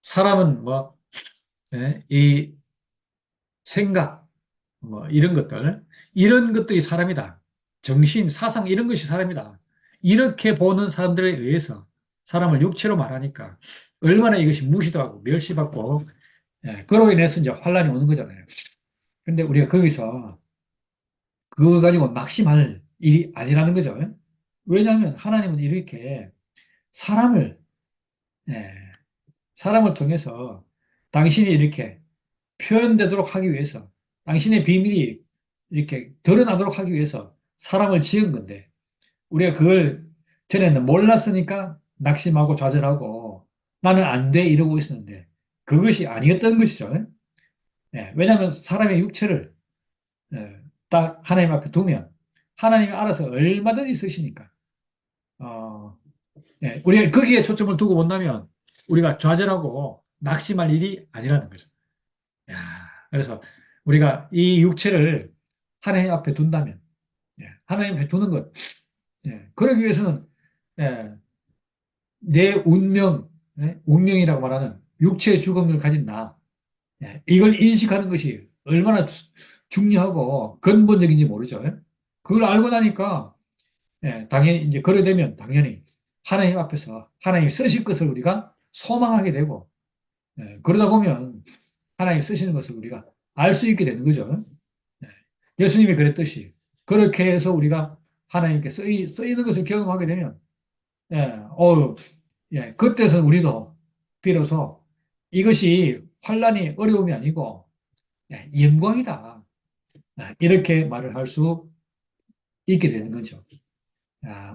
사람은 뭐, 이 생각, 뭐 이런 것들이 사람이다. 정신, 사상 이런 것이 사람이다. 이렇게 보는 사람들에 의해서 사람을 육체로 말하니까 얼마나 이것이 무시도 하고 멸시받고, 그로 인해서 이제 환란이 오는 거잖아요. 근데 우리가 거기서 그걸 가지고 낙심할 일이 아니라는 거죠. 왜냐하면 하나님은 이렇게 사람을, 예, 사람을 통해서 당신이 이렇게 표현되도록 하기 위해서, 당신의 비밀이 이렇게 드러나도록 하기 위해서 사람을 지은 건데, 우리가 그걸 전에는 몰랐으니까 낙심하고 좌절하고 나는 안 돼 이러고 있었는데, 그것이 아니었던 것이죠. 왜냐하면 사람의 육체를 딱 하나님 앞에 두면 하나님이 알아서 얼마든지 쓰시니까. 어, 우리가 거기에 초점을 두고 본다면 우리가 좌절하고 낙심할 일이 아니라는 거죠. 야, 그래서 우리가 이 육체를 하나님 앞에 둔다면, 하나님 앞에 두는 것, 그러기 위해서는 예, 내 운명, 운명이라고 말하는 육체의 죽음을 가진 나, 이걸 인식하는 것이 얼마나 중요하고 근본적인지 모르죠. 그걸 알고 나니까 당연히 이제 그래 되면 당연히 하나님 앞에서 하나님이 쓰실 것을 우리가 소망하게 되고, 그러다 보면 하나님 쓰시는 것을 우리가 알 수 있게 되는 거죠. 예, 예수님이 그랬듯이 그렇게 해서 우리가 하나님께 쓰이는 것을 경험하게 되면, 예, 그때서 우리도 비로소 이것이 환란이 어려움이 아니고 영광이다. 이렇게 말을 할 수 있게 되는 거죠.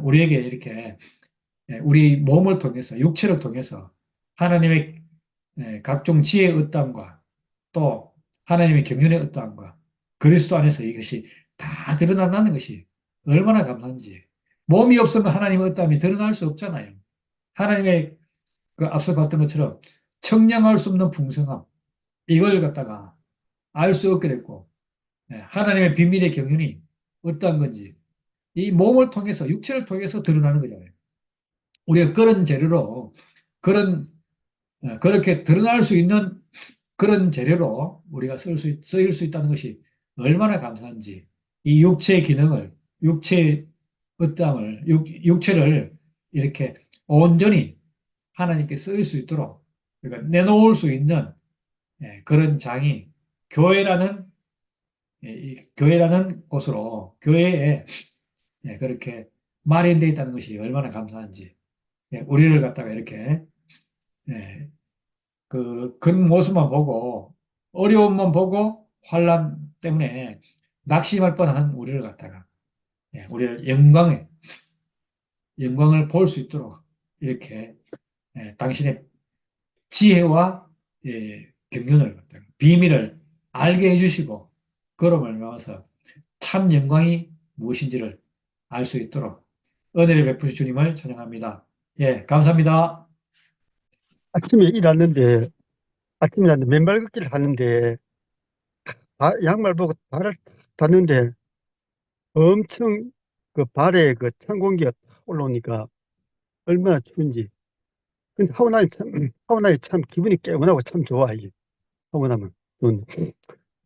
우리에게 이렇게 우리 몸을 통해서 육체를 통해서 하나님의 각종 지혜의 어떠함과 또 하나님의 경륜의 어떠함과 그리스도 안에서 이것이 다 드러난다는 것이 얼마나 감사한지. 몸이 없으면 하나님의 어떠함이 드러날 수 없잖아요. 하나님의 그 앞서 봤던 것처럼 청량할 수 없는 풍성함, 이걸 갖다가 알 수 없게 됐고, 하나님의 비밀의 경륜이 어떠한 건지 이 몸을 통해서 육체를 통해서 드러나는 거잖아요. 우리가 그런 재료로 그런 그렇게 드러날 수 있는 그런 재료로 우리가 쓰일 수 있다는 것이 얼마나 감사한지. 이 육체의 기능을, 육체의 어떠함을, 육체를 이렇게 온전히 하나님께 쓰일 수 있도록, 그러니까 내놓을 수 있는 그런 장이 교회라는, 이 교회라는 곳으로, 교회에 그렇게 마련되어 있다는 것이 얼마나 감사한지. 우리를 갖다가 이렇게 예, 그 겉모습만 보고 어려움만 보고 환란 때문에 낙심할 뻔한 우리를 갖다가 우리를 영광을 볼 수 있도록 이렇게 당신의 지혜와 경륜을 갖다가 비밀을 알게 해주시고 그로 말미암아서 참 영광이 무엇인지를 알 수 있도록 은혜를 베푸시 주님을 찬양합니다. 예, 감사합니다. 아침에 일하는데, 아침에 일하는데, 맨발 걷기를 하는데, 양말 보고 발을 닿는데, 엄청 그 발에 그 찬 공기가 탁 올라오니까 얼마나 추운지. 근데 하고 나니 참, 하고 나니 참 기분이 개운하고 참 좋아, 이게. 하고 나면.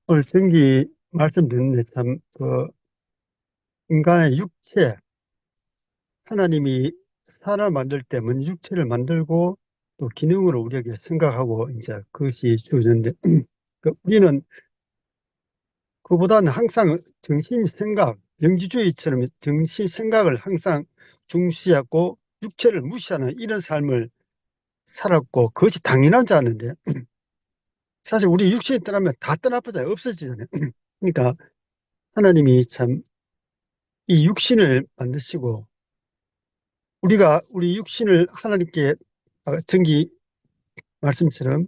오늘 전기 말씀 듣는데 참, 그, 인간의 육체, 하나님이 사람을 만들 때 먼저 육체를 만들고 또 기능으로 우리에게 생각하고 이제 그것이 주어졌는데, 그 우리는 그보다는 항상 정신 생각, 영지주의처럼 정신 생각을 항상 중시하고 육체를 무시하는 이런 삶을 살았고 그것이 당연한 줄 아는데 사실 우리 육신이 떠나면 다 떠나버려요. 없어지잖아요. 그러니까 하나님이 참 이 육신을 만드시고 우리가 우리 육신을 하나님께 전기 말씀처럼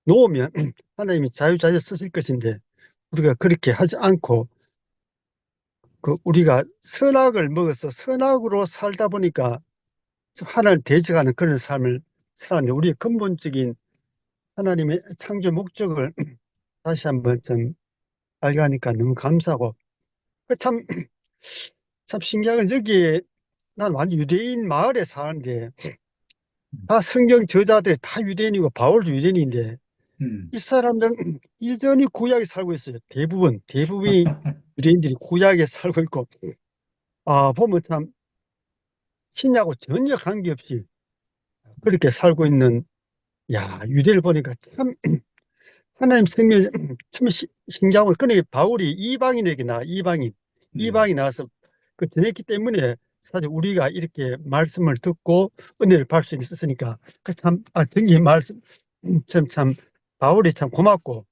놓으면 하나님이 자유자재 쓰실 것인데 우리가 그렇게 하지 않고 그 우리가 선악을 먹어서 선악으로 살다 보니까 하나님을 대적하는 그런 삶을 살았는데 우리의 근본적인 하나님의 창조 목적을 다시 한번 좀 알게 하니까 너무 감사하고 그 참, 참 신기한 건 여기에 난 완전 유대인 마을에 사는데 다 성경 저자들이 다 유대인이고 바울도 유대인인데 음. 이 사람들은 여전히 구약에 살고 있어요. 대부분이 유대인들이 구약에 살고 있고 보면 참 신약하고 전혀 관계없이 그렇게 살고 있는, 야, 유대를 보니까 참 하나님 생명이 참 신기하고, 그러니 바울이 이방인에게 이방인, 이방이 나와서 그 전했기 때문에 사실 우리가 이렇게 말씀을 듣고 은혜를 받을 수 있었으니까 그 참, 정기 말씀, 참, 바울이 참 고맙고,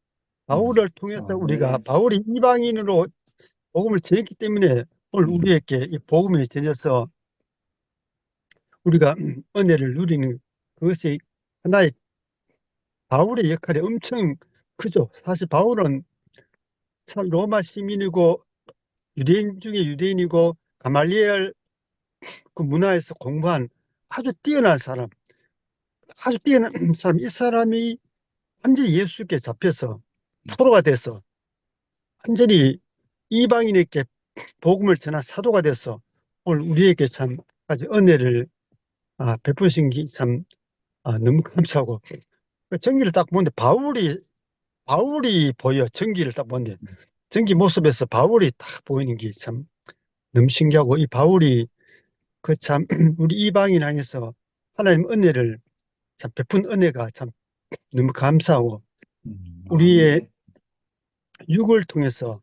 바울을 통해서 우리가, 네. 바울이 이방인으로 복음을 전했기 때문에 오늘 우리에게 이 복음이 전해서 우리가 은혜를 누리는, 그것이 하나의 바울의 역할이 엄청 크죠. 사실 바울은 참 로마 시민이고 유대인 중에 유대인이고 가말리엘 그 문화에서 공부한 아주 뛰어난 사람, 아주 뛰어난 사람. 이 사람이 완전히 예수께 잡혀서 포로가 돼서 완전히 이방인에게 복음을 전한 사도가 돼서 오늘 우리에게 참 아주 은혜를 베푸신 게 참 너무 감사하고, 그 전기를 딱 보는데 바울이 보여. 전기를 딱 보는데 전기 모습에서 바울이 딱 보이는 게 참 너무 신기하고, 이 바울이 그 참 우리 이방인 향해서 하나님 은혜를 참 베푼 은혜가 참 너무 감사하고, 우리의 아멘. 육을 통해서,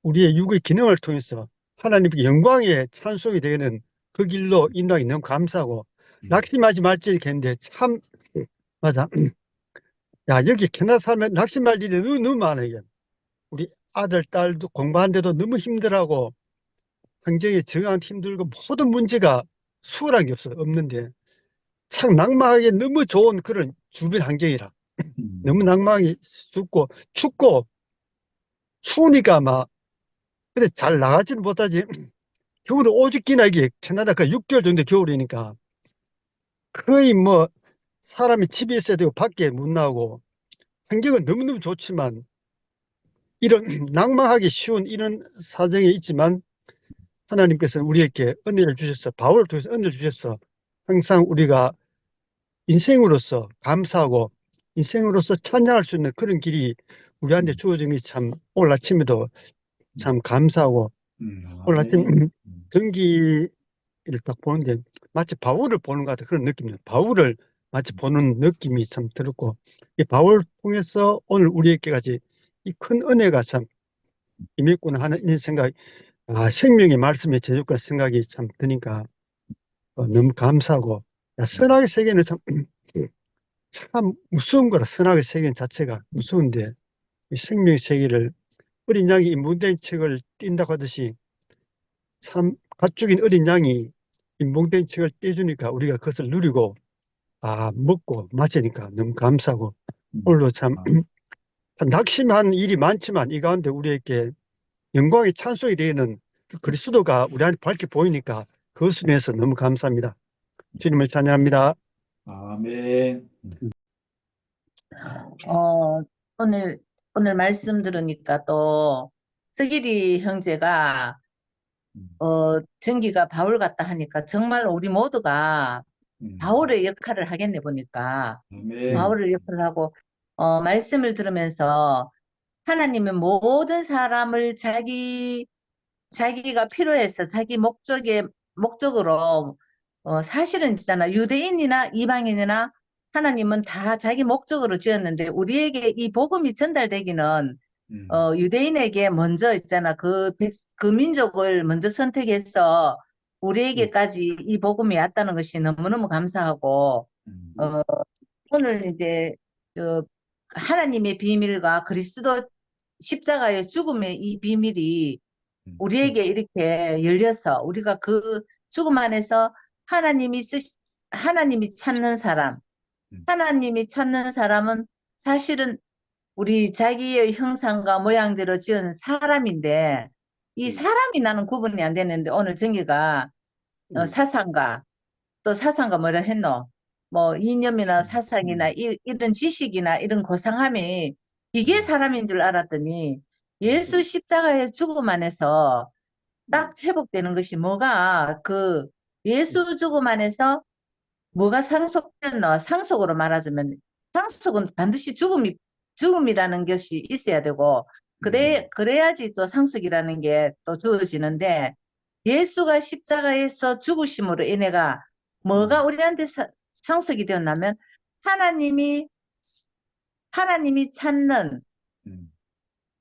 우리의 육의 기능을 통해서 하나님께 영광의 찬송이 되는 그 길로 인도하기 너무 감사하고, 낙심하지 말지 이렇게 했는데 참 맞아. 야, 여기 캐나다 살면 낙심할 일이 너무 많아. 이게 우리 아들 딸도 공부하는데도 너무 힘들하고 환경에 적응하기 힘들고 모든 문제가 수월한 게 없는데 참 낭만하기 너무 좋은 그런 주변 환경이라 너무 낭만이 춥고 추우니까 막 근데 잘 나가지는 못하지. 겨울에 오죽기나 이게 캐나다 그 6개월 정도 겨울이니까 거의 뭐 사람이 집에 있어야 되고 밖에 못 나오고 환경은 너무너무 좋지만 이런 낭망하기 쉬운 이런 사정이 있지만 하나님께서는 우리에게 은혜를 주셔서 바울을 통해서 은혜를 주셔서 항상 우리가 인생으로서 감사하고 인생으로서 찬양할 수 있는 그런 길이 우리한테 주어진 것이 참 오늘 아침에도 참 감사하고, 오늘 아침 아멘. 경기를 딱 보는데 마치 바울을 보는 것 같은 그런 느낌이에요. 바울을 마치 보는 느낌이 참 들었고, 이 바울 통해서 오늘 우리에게까지 이 큰 은혜가 참 임했구나 하는 이 생각, 생명의 말씀에 제주가 생각이 참 드니까 너무 감사하고, 선악의 세계는 참 무서운 거라. 선악의 세계 자체가 무서운데 이 생명의 세계를 어린 양이 이 문대인 책을 띈다고 하듯이 참 가축인 어린 양이 이 문대인 책을 떼주니까 우리가 그것을 누리고 먹고 마시니까 너무 감사하고, 오늘도 참 낙심한 일이 많지만 이 가운데 우리에게 영광의 찬송이 되는 그 그리스도가 우리한테 밝게 보이니까 그것을 위해서 너무 감사합니다. 주님을 찬양합니다. 아멘. 어, 오늘, 오늘 말씀 들으니까 또, 스기리 형제가, 전기가 바울 같다 하니까 정말 우리 모두가 바울의 역할을 하겠네 보니까. 아멘. 바울의 역할을 하고, 말씀을 들으면서 하나님은 모든 사람을 자기가 필요해서 자기 목적으로, 사실은 있잖아. 유대인이나 이방인이나 하나님은 다 자기 목적으로 지었는데 우리에게 이 복음이 전달되기는 유대인에게 먼저 있잖아. 그 민족을 먼저 선택해서 우리에게까지 이 복음이 왔다는 것이 너무너무 감사하고, 어, 오늘 이제, 어, 하나님의 비밀과 그리스도 십자가의 죽음의 이 비밀이 우리에게 이렇게 열려서 우리가 그 죽음 안에서 하나님이 하나님이 찾는 사람, 하나님이 찾는 사람은 사실은 우리 자기의 형상과 모양대로 지은 사람인데 이 사람이 나는 구분이 안 되는데 오늘 정기가 사상가 또 사상가 뭐라 했노? 뭐 이념이나 사상이나 이런 지식이나 이런 고상함이 이게 사람인 줄 알았더니 예수 십자가의 죽음 안에서 딱 회복되는 것이 뭐가 예수 죽음 안에서 뭐가 상속됐노? 상속으로 말하자면 상속은 반드시 죽음이라는 것이 있어야 되고 그래야지 또 상속이라는 게 또 주어지는데 예수가 십자가에서 죽으심으로 인해가 뭐가 우리한테 상속이 되었냐면 하나님이 하나님이 찾는 음,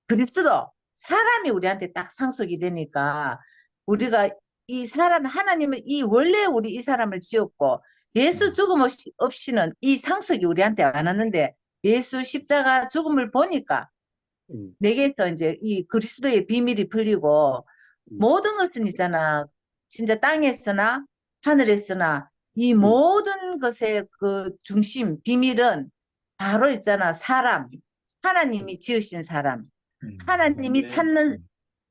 그리스도 사람이 우리한테 딱 상속이 되니까 우리가 이 사람 하나님은 이 원래 우리 이 사람을 지었고 예수 죽음 없이는 이 상속이 우리한테 안 왔는데 예수 십자가 죽음을 보니까 음, 내게서 이제 이 그리스도의 비밀이 풀리고 음, 모든 것은 있잖아. 진짜 땅에서나 하늘에서나 이 음, 모든 것의 그 중심, 비밀은 바로 있잖아. 사람. 하나님이 지으신 사람. 하나님이 네. 찾는,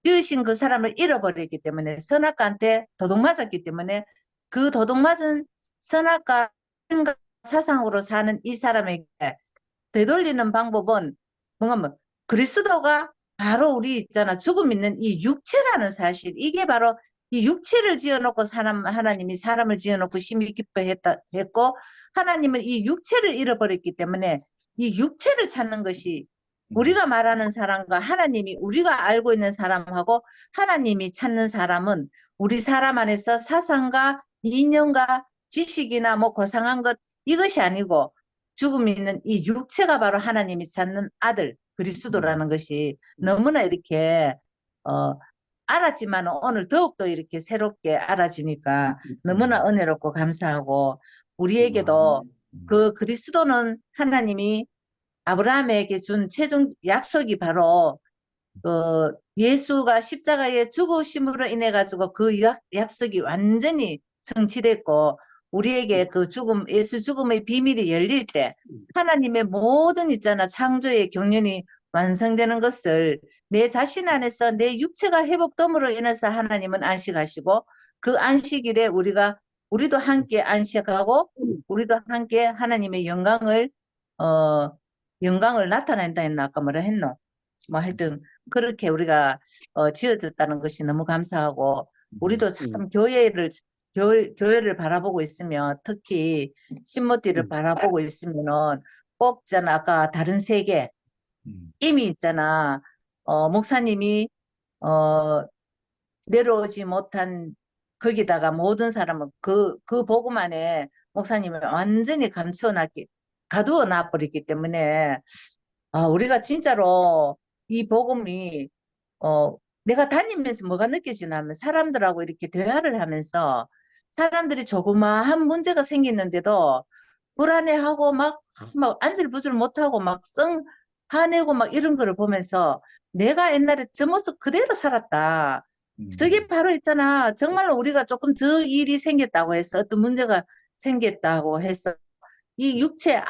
지으신 그 사람을 잃어버렸기 때문에 선악과한테 도둑맞았기 때문에 그 도둑맞은 선악과 생각, 사상으로 사는 이 사람에게 되돌리는 방법은 뭔가 뭐 그리스도가 바로 우리 있잖아. 죽음 있는 이 육체라는 사실. 이게 바로 이 육체를 지어놓고 하나님이 사람을 지어놓고 심히 했고 하나님은 이 육체를 잃어버렸기 때문에 이 육체를 찾는 것이 우리가 말하는 사람과 하나님이 우리가 알고 있는 사람하고 하나님이 찾는 사람은 우리 사람 안에서 사상과 이념과 지식이나 뭐 고상한 것 이것이 아니고 죽음이 있는 이 육체가 바로 하나님이 찾는 아들 그리스도라는 것이 너무나 이렇게 어, 알았지만 오늘 더욱더 이렇게 새롭게 알아지니까 너무나 은혜롭고 감사하고 우리에게도 그 그리스도는 하나님이 아브라함에게 준 최종 약속이 바로 예수가 십자가에 죽으심으로 인해 가지고 그 약속이 완전히 성취됐고 우리에게 그 죽음 예수 죽음의 비밀이 열릴 때 하나님의 모든 있잖아 창조의 경륜이 완성되는 것을 내 자신 안에서 내 육체가 회복됨으로 인해서 하나님은 안식하시고 그 안식일에 우리도 함께 안식하고 우리도 함께 하나님의 어 영광을 나타낸다 했나 아까 뭐라 했노? 뭐 하여튼 그렇게 우리가 지어졌다는 것이 너무 감사하고 우리도 음, 참 교회를 바라보고 있으면 특히 신모띠를 음, 바라보고 있으면은 꼭 있잖아 아까 다른 세계 이미 있잖아 목사님이 어 내려오지 못한 거기다가 모든 사람은 그 복음 안에 목사님을 완전히 가두어 놔버렸기 때문에 우리가 진짜로 이 복음이, 내가 다니면서 뭐가 느껴지냐면 사람들하고 이렇게 대화를 하면서 사람들이 조그마한 문제가 생겼는데도 불안해하고 막 안절부절 못하고 막 화내고 막 이런 거를 보면서 내가 옛날에 저 모습 그대로 살았다. 저게 바로 있잖아. 정말로 우리가 조금 저 일이 생겼다고 해서 어떤 문제가 생겼다고 해서 이 육체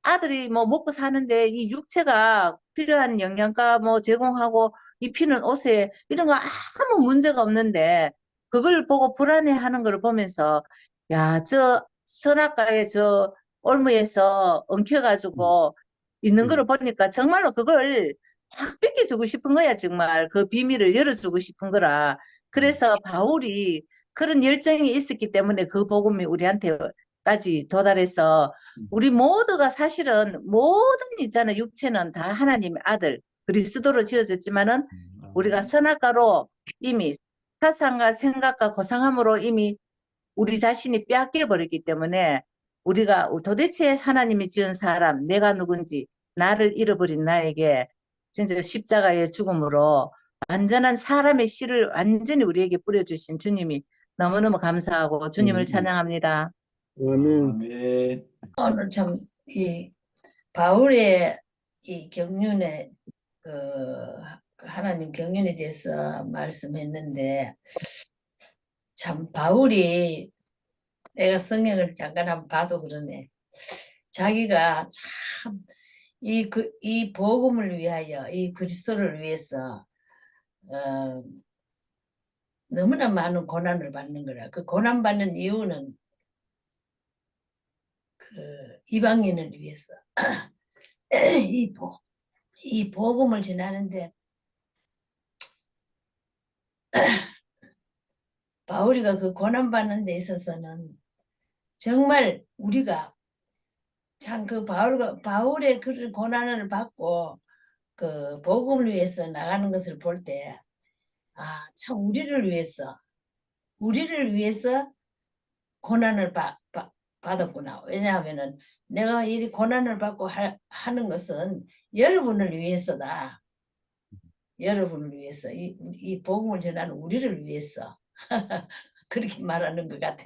아들이 뭐 먹고 사는데 이 육체가 필요한 영양가 뭐 제공하고 입히는 옷에 이런 거 아무 문제가 없는데 그걸 보고 불안해하는 걸 보면서 야, 저 선악과에 저 올무에서 음, 엉켜가지고 있는 음, 거를 보니까 정말로 그걸 확 뺏겨주고 싶은 거야, 정말. 그 비밀을 열어주고 싶은 거라. 그래서 바울이 그런 열정이 있었기 때문에 그 복음이 우리한테까지 도달해서 우리 모두가 사실은 모든 있잖아. 육체는 다 하나님의 아들 그리스도로 지어졌지만은 우리가 선악과로 이미 사상과 생각과 고상함으로 이미 우리 자신이 빼앗겨 버렸기 때문에 우리가 도대체 하나님이 지은 사람 내가 누군지 나를 잃어버린 나에게 진짜 십자가의 죽음으로 완전한 사람의 씨를 완전히 우리에게 뿌려주신 주님이 너무너무 감사하고 주님을 음. 찬양합니다. 아멘. 네. 오늘 참, 이, 바울의 이 경륜에, 그, 하나님 경륜에 대해서 말씀했는데, 참, 바울이 내가 성경을 잠깐 한번 봐도 그러네. 자기가 참, 이 복음을 위하여, 이 그리스도를 위해서, 어, 너무나 많은 고난을 받는 거라. 그 고난받는 이유는 그 이방인을 위해서. 이, 이 복음을 전하는데 바울이가 그 고난받는 데 있어서는 정말 우리가 참 그 바울의 그 고난을 받고 그 복음을 위해서 나가는 것을 볼 때 참 우리를 위해서 고난을 받았구나. 왜냐하면은 내가 이 고난을 받고 하는 것은 여러분을 위해서다. 여러분을 위해서 이 복음을 전하는 우리를 위해서 그렇게 말하는 것 같아.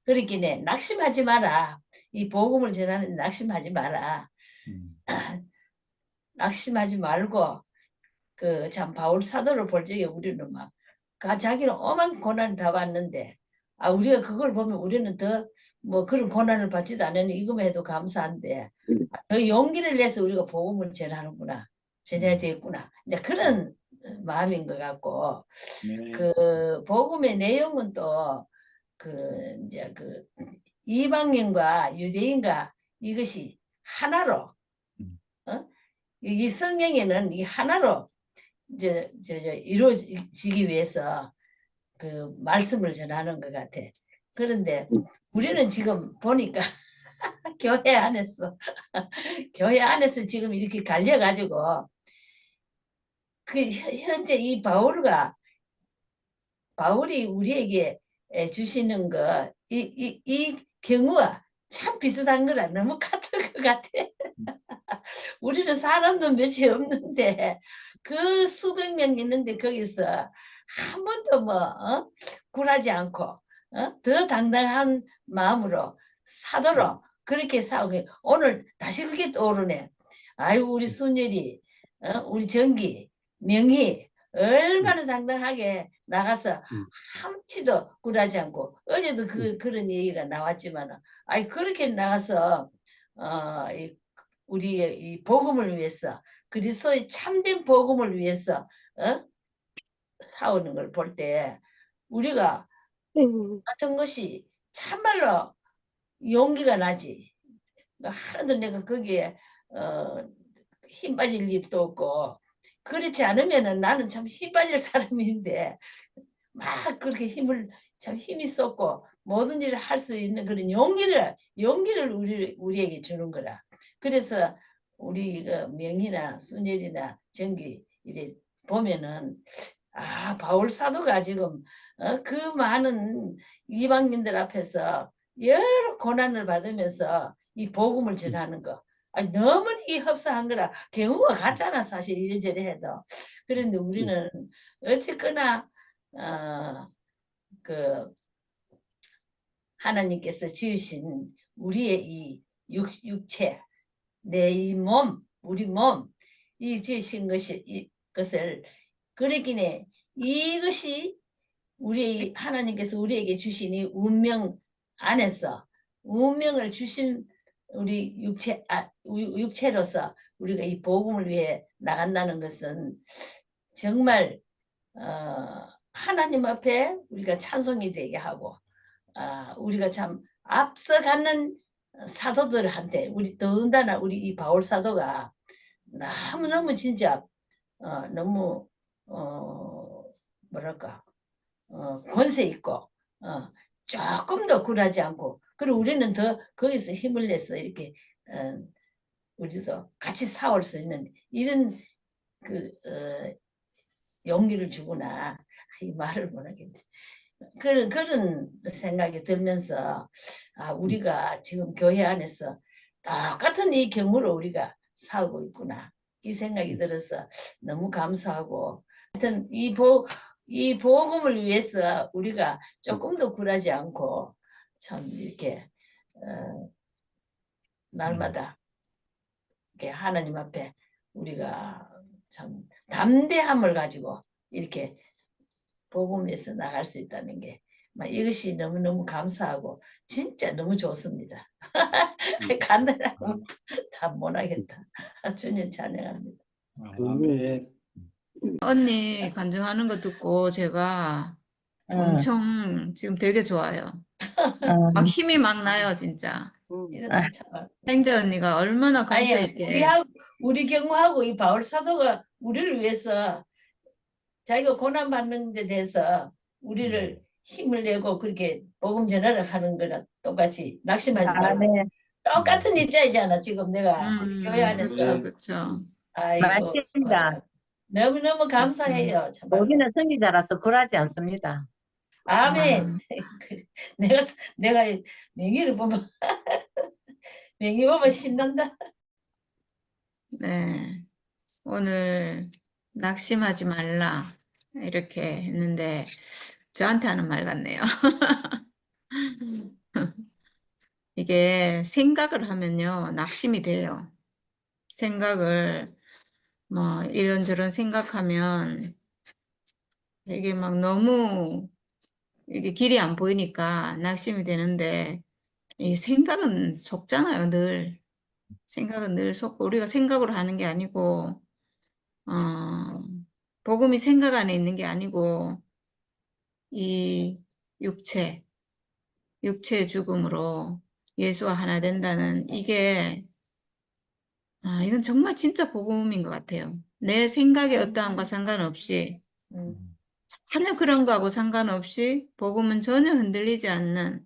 그렇긴 해. 낙심하지 마라. 이 복음을 전하는 낙심하지 마라. 낙심하지 말고 그 참 바울 사도를 볼 적에 우리는 막 자기는 엄한 고난 다 받는데 우리가 그걸 보면 우리는 더 뭐 그런 고난을 받지도 않으니 이거만 해도 감사한데 더 용기를 내서 우리가 복음을 전하는구나. 전해야 되겠구나. 이제 그런 마음인 것 같고 네. 그 복음의 내용은 또 그 이제 그 이방인과 유대인과 이것이 하나로 이 성경에는 이 하나로 이루어지기 위해서 그 말씀을 전하는 것 같아. 그런데 우리는 지금 보니까 교회 안에서 교회 안에서 지금 이렇게 갈려가지고 그 현재 이 바울이 우리에게 주시는 거 이 경우와 참 비슷한 거라 너무 같은 것 같아. 우리는 사람도 몇이 없는데 그 수백 명 있는데 거기서 한 번도 뭐 굴하지 않고 더 당당한 마음으로 사도로 그렇게 싸우게 오늘 다시 그게 떠오르네. 아유 우리 순열이 우리 정기 명희 얼마나 당당하게 나가서 한치도 굴하지 않고 어제도 그런 얘기가 나왔지만 아이 그렇게 나가서 우리의 이 복음을 위해서 그리스도의 참된 복음을 위해서 싸우는 걸 볼 때 우리가 같은 것이 참말로 용기가 나지. 하나도 내가 거기에 힘 빠질 일도 없고 그렇지 않으면은 나는 참 힘 빠질 사람인데 막 그렇게 힘이 쏟고 모든 일을 할 수 있는 그런 용기를 우리에게 주는 거라. 그래서 우리 명희나 순열이나 정기 이래 보면은 바울 사도가 지금 그 많은 이방인들 앞에서 여러 고난을 받으면서 이 복음을 전하는 거 너무 흡사한 거라 경우가 같잖아 사실 이래저래 해도. 그런데 우리는 어쨌거나 그 하나님께서 지으신 우리의 이 육체 내 이 몸 우리 몸 이 지으신 것을 그러기에 이것이 우리 하나님께서 우리에게 주신 이 운명 안에서 운명을 주신 우리 육체로서 우리가 이 복음을 위해 나간다는 것은 정말 하나님 앞에 우리가 찬송이 되게 하고 우리가 참 앞서가는 사도들한테 우리 더군다나 우리 이 바울 사도가 너무너무 진짜 너무 뭐랄까 권세 있고 조금 더 굴하지 않고 그리고 우리는 더 거기서 힘을 내서 이렇게 우리도 같이 싸울 수 있는 이런 그 용기를 주구나 이 말을 못하겠네. 그런 생각이 들면서 우리가 지금 교회 안에서 똑같은 이 경우로 우리가 싸우고 있구나 이 생각이 들어서 너무 감사하고 하여튼 이 복음을 위해서 우리가 조금 더 굴하지 않고 참 이렇게 날마다 이렇게 하나님 앞에 우리가 참 담대함을 가지고 이렇게 복음에서 나갈 수 있다는 게 이것이 너무너무 감사하고 진짜 너무 좋습니다. 간단하고 다 못하겠다. 주님 찬양합니다. 아멘. 언니 간증하는 거 듣고 제가 엄청 지금 되게 좋아요. 막 힘이 막 나요, 진짜. 이러다 참. 행자 언니가 얼마나 감사 아니 있게. 우리 경우하고 이 바울 사도가 우리를 위해서 자기가 고난 받는 데 대해서 우리를 힘을 내고 그렇게 복음 전하러 하는 거랑 똑같이 낙심하지 말고 네. 똑같은 입장이잖아 지금 내가 우리 교회 안에서. 그렇죠. 아이고 맞습니다. 너무너무 감사해요. 참. 우리는 성기자라서 굴하지 않습니다. 아멘. 아, 그래. 내가 명의를 보면 명의 보면 신난다. 네. 오늘 낙심하지 말라 이렇게 했는데 저한테 하는 말 같네요. 이게 생각을 하면요, 낙심이 돼요. 생각을 뭐 이런저런 생각하면 이게 막 너무 이게 길이 안 보이니까 낙심이 되는데 이 생각은 속잖아요, 늘. 생각은 늘 속고 우리가 생각으로 하는 게 아니고 어, 복음이 생각 안에 있는 게 아니고 이 육체, 육체의 죽음으로 예수와 하나 된다는 이게 이건 정말 진짜 복음인 것 같아요. 내 생각의 어떠함과 상관없이 음. 전혀 그런 거하고 상관없이 복음은 전혀 흔들리지 않는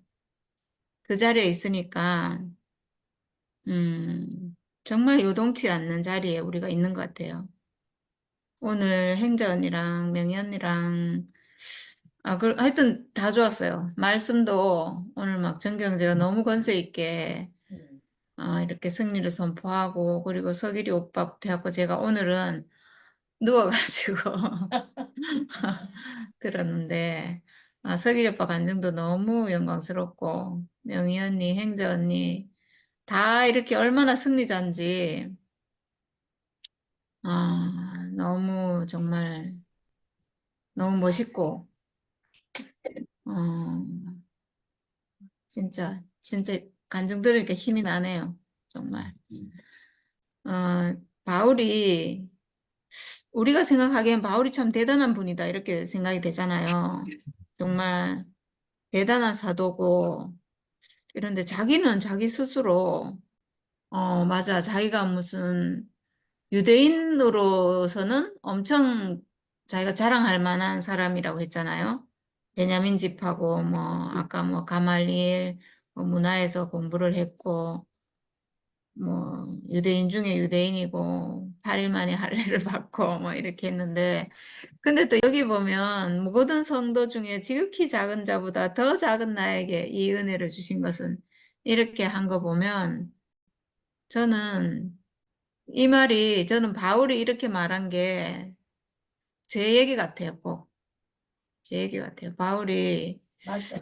그 자리에 있으니까 정말 요동치 않는 자리에 우리가 있는 것 같아요. 오늘 행자 언니랑 명희 언니랑 하여튼 다 좋았어요. 말씀도 오늘 막 정경제가 너무 권세 있게 음. 이렇게 승리를 선포하고 그리고 서길이 오빠부터 해갖고 제가 오늘은 누워가지고 들었는데 서길이 오빠 간증도 너무 영광스럽고 명희 언니, 행자 언니 다 이렇게 얼마나 승리자인지 너무 정말 너무 멋있고 어, 진짜 간증 들으니까 힘이 나네요. 정말. 바울이 우리가 생각하기엔 바울이 참 대단한 분이다 이렇게 생각이 되잖아요. 정말 대단한 사도고 이런데 자기는 자기 스스로 맞아 자기가 무슨 유대인으로서는 엄청 자기가 자랑할 만한 사람이라고 했잖아요. 베냐민 집하고 뭐 아까 뭐 가말리엘 뭐 문화에서 공부를 했고 뭐 유대인 중에 유대인이고 8일 만에 할례를 받고 뭐 이렇게 했는데 근데 또 여기 보면 모든 성도 중에 지극히 작은 자보다 더 작은 나에게 이 은혜를 주신 것은 이렇게 한 거 보면 저는 이 말이 저는 바울이 이렇게 말한 게 제 얘기 같아요, 꼭. 제 얘기 같아요. 바울이 맞아.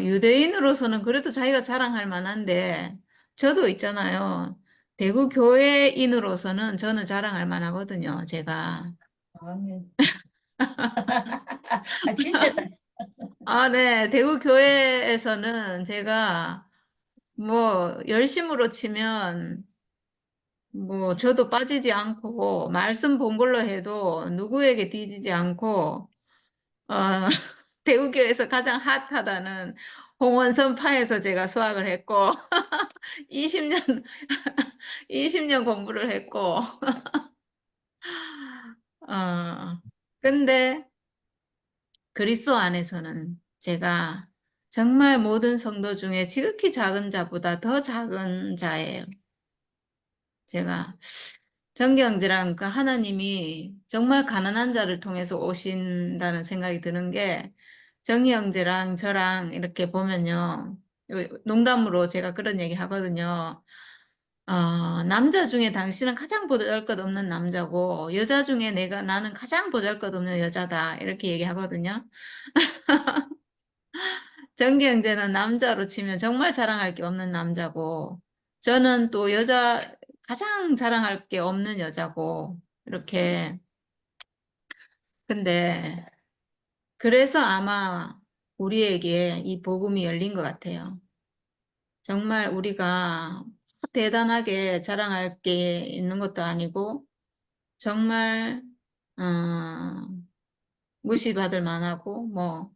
유대인으로서는 그래도 자기가 자랑할 만한데 저도 있잖아요. 대구 교회인으로서는 저는 자랑할 만하거든요, 제가. 아멘. 진짜다. 네. 대구 교회에서는 제가 뭐 열심으로 치면 뭐 저도 빠지지 않고 말씀 본 걸로 해도 누구에게 뒤지지 않고 어, 대우교에서 가장 핫하다는 홍원선파에서 제가 수학을 했고 20년 20년 공부를 했고 근데 그리스도 안에서는 제가 정말 모든 성도 중에 지극히 작은 자보다 더 작은 자예요. 제가 정경지랑 그 하나님이 정말 가난한 자를 통해서 오신다는 생각이 드는 게 정희 형제랑 저랑 이렇게 보면요. 농담으로 제가 그런 얘기 하거든요. 남자 중에 당신은 가장 보잘것없는 남자고 여자 중에 나는 가장 보잘것없는 여자다. 이렇게 얘기하거든요. 정기 형제는 남자로 치면 정말 자랑할 게 없는 남자고 저는 또 가장 자랑할 게 없는 여자고 이렇게 근데 그래서 아마 우리에게 이 복음이 열린 것 같아요. 정말 우리가 대단하게 자랑할 게 있는 것도 아니고 정말 어, 무시받을 만하고 뭐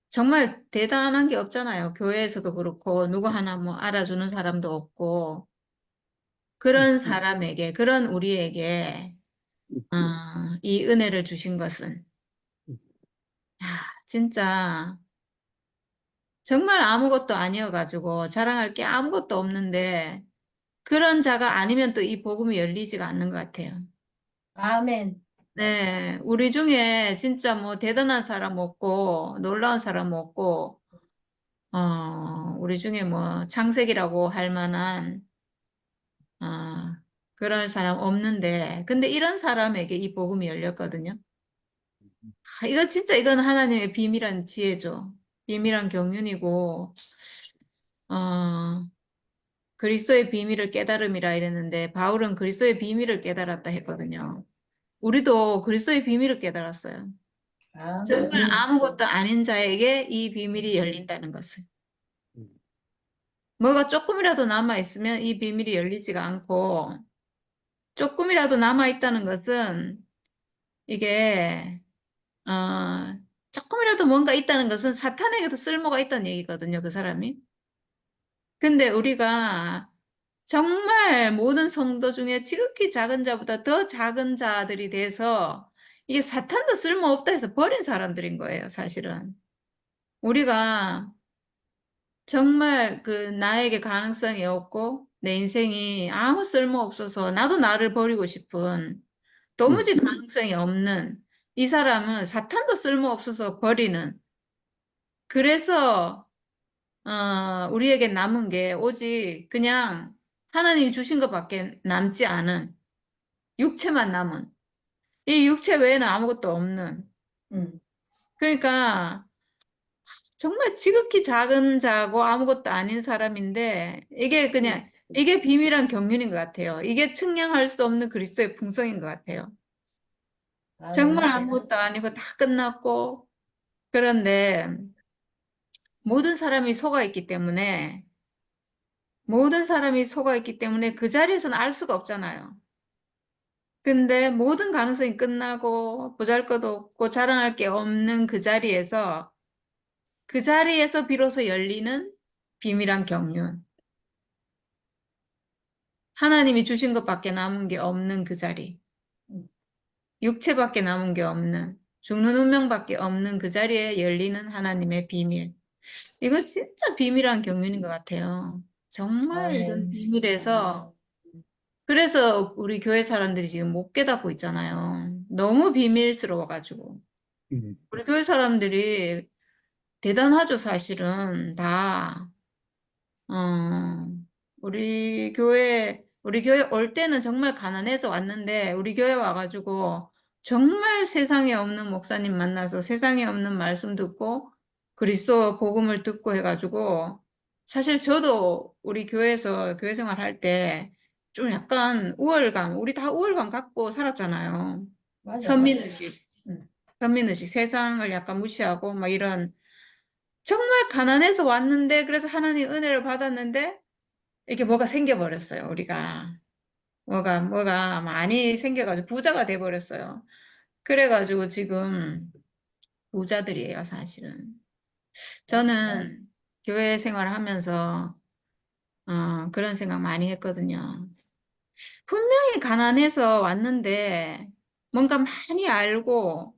정말 대단한 게 없잖아요. 교회에서도 그렇고 누구 하나 뭐 알아주는 사람도 없고 그런 사람에게 그런 우리에게 이 은혜를 주신 것은 야, 진짜 정말 아무것도 아니어가지고 자랑할 게 아무것도 없는데 그런 자가 아니면 또 이 복음이 열리지가 않는 것 같아요. 아멘. 네, 우리 중에 진짜 뭐 대단한 사람 없고 놀라운 사람 없고 우리 중에 뭐 창세기라고 할 만한 어, 그런 사람 없는데 근데 이런 사람에게 이 복음이 열렸거든요. 이거 진짜 이건 하나님의 비밀한 지혜죠. 비밀한 경륜이고 어, 그리스도의 비밀을 깨달음이라 이랬는데 바울은 그리스도의 비밀을 깨달았다 했거든요. 우리도 그리스도의 비밀을 깨달았어요. 정말 아멘. 아무것도 아닌 자에게 이 비밀이 열린다는 것을. 음, 뭐가 조금이라도 남아있으면 이 비밀이 열리지가 않고, 조금이라도 남아있다는 것은, 이게, 어, 조금이라도 뭔가 있다는 것은 사탄에게도 쓸모가 있다는 얘기거든요, 그 사람이. 근데 우리가 정말 모든 성도 중에 지극히 작은 자보다 더 작은 자들이 돼서, 이게 사탄도 쓸모없다 해서 버린 사람들인 거예요, 사실은. 우리가 정말 그 나에게 가능성이 없고 내 인생이 아무 쓸모 없어서 나도 나를 버리고 싶은 음, 도무지 가능성이 없는 이 사람은 사탄도 쓸모 없어서 버리는 그래서 우리에게 남은 게 오직 그냥 하나님이 주신 것밖에 남지 않은 육체만 남은 이 육체 외에는 아무것도 없는 음. 그러니까 정말 지극히 작은 자고 아무것도 아닌 사람인데 이게 그냥 이게 비밀한 경륜인 것 같아요. 이게 측량할 수 없는 그리스도의 풍성인 것 같아요. 정말 아멘. 아무것도 아니고 다 끝났고 그런데 모든 사람이 속아 있기 때문에 모든 사람이 속아 있기 때문에 그 자리에서는 알 수가 없잖아요. 근데 모든 가능성이 끝나고 보잘것없고 자랑할 게 없는 그 자리에서 비로소 열리는 비밀한 경륜. 하나님이 주신 것밖에 남은 게 없는 그 자리. 육체밖에 남은 게 없는, 죽는 운명밖에 없는 그 자리에 열리는 하나님의 비밀. 이거 진짜 비밀한 경륜인 것 같아요. 정말 이런 아멘. 비밀에서, 그래서 우리 교회 사람들이 지금 못 깨닫고 있잖아요. 너무 비밀스러워가지고. 음, 우리 교회 사람들이 대단하죠, 사실은. 다. 어, 우리 교회 올 때는 정말 가난해서 왔는데, 우리 교회 와가지고, 정말 세상에 없는 목사님 만나서 세상에 없는 말씀 듣고, 그리스도 복음을 듣고 해가지고, 사실 저도 우리 교회에서 교회 생활 할 때, 좀 약간 우월감, 우리 다 우월감 갖고 살았잖아요. 맞아, 맞아. 선민의식, 선민의식, 세상을 약간 무시하고, 막 이런, 정말 가난해서 왔는데, 그래서 하나님 은혜를 받았는데, 이렇게 뭐가 생겨버렸어요, 우리가. 뭐가 많이 생겨가지고 부자가 돼버렸어요. 그래가지고 지금 부자들이에요, 사실은. 저는 교회 생활하면서, 그런 생각 많이 했거든요. 분명히 가난해서 왔는데, 뭔가 많이 알고,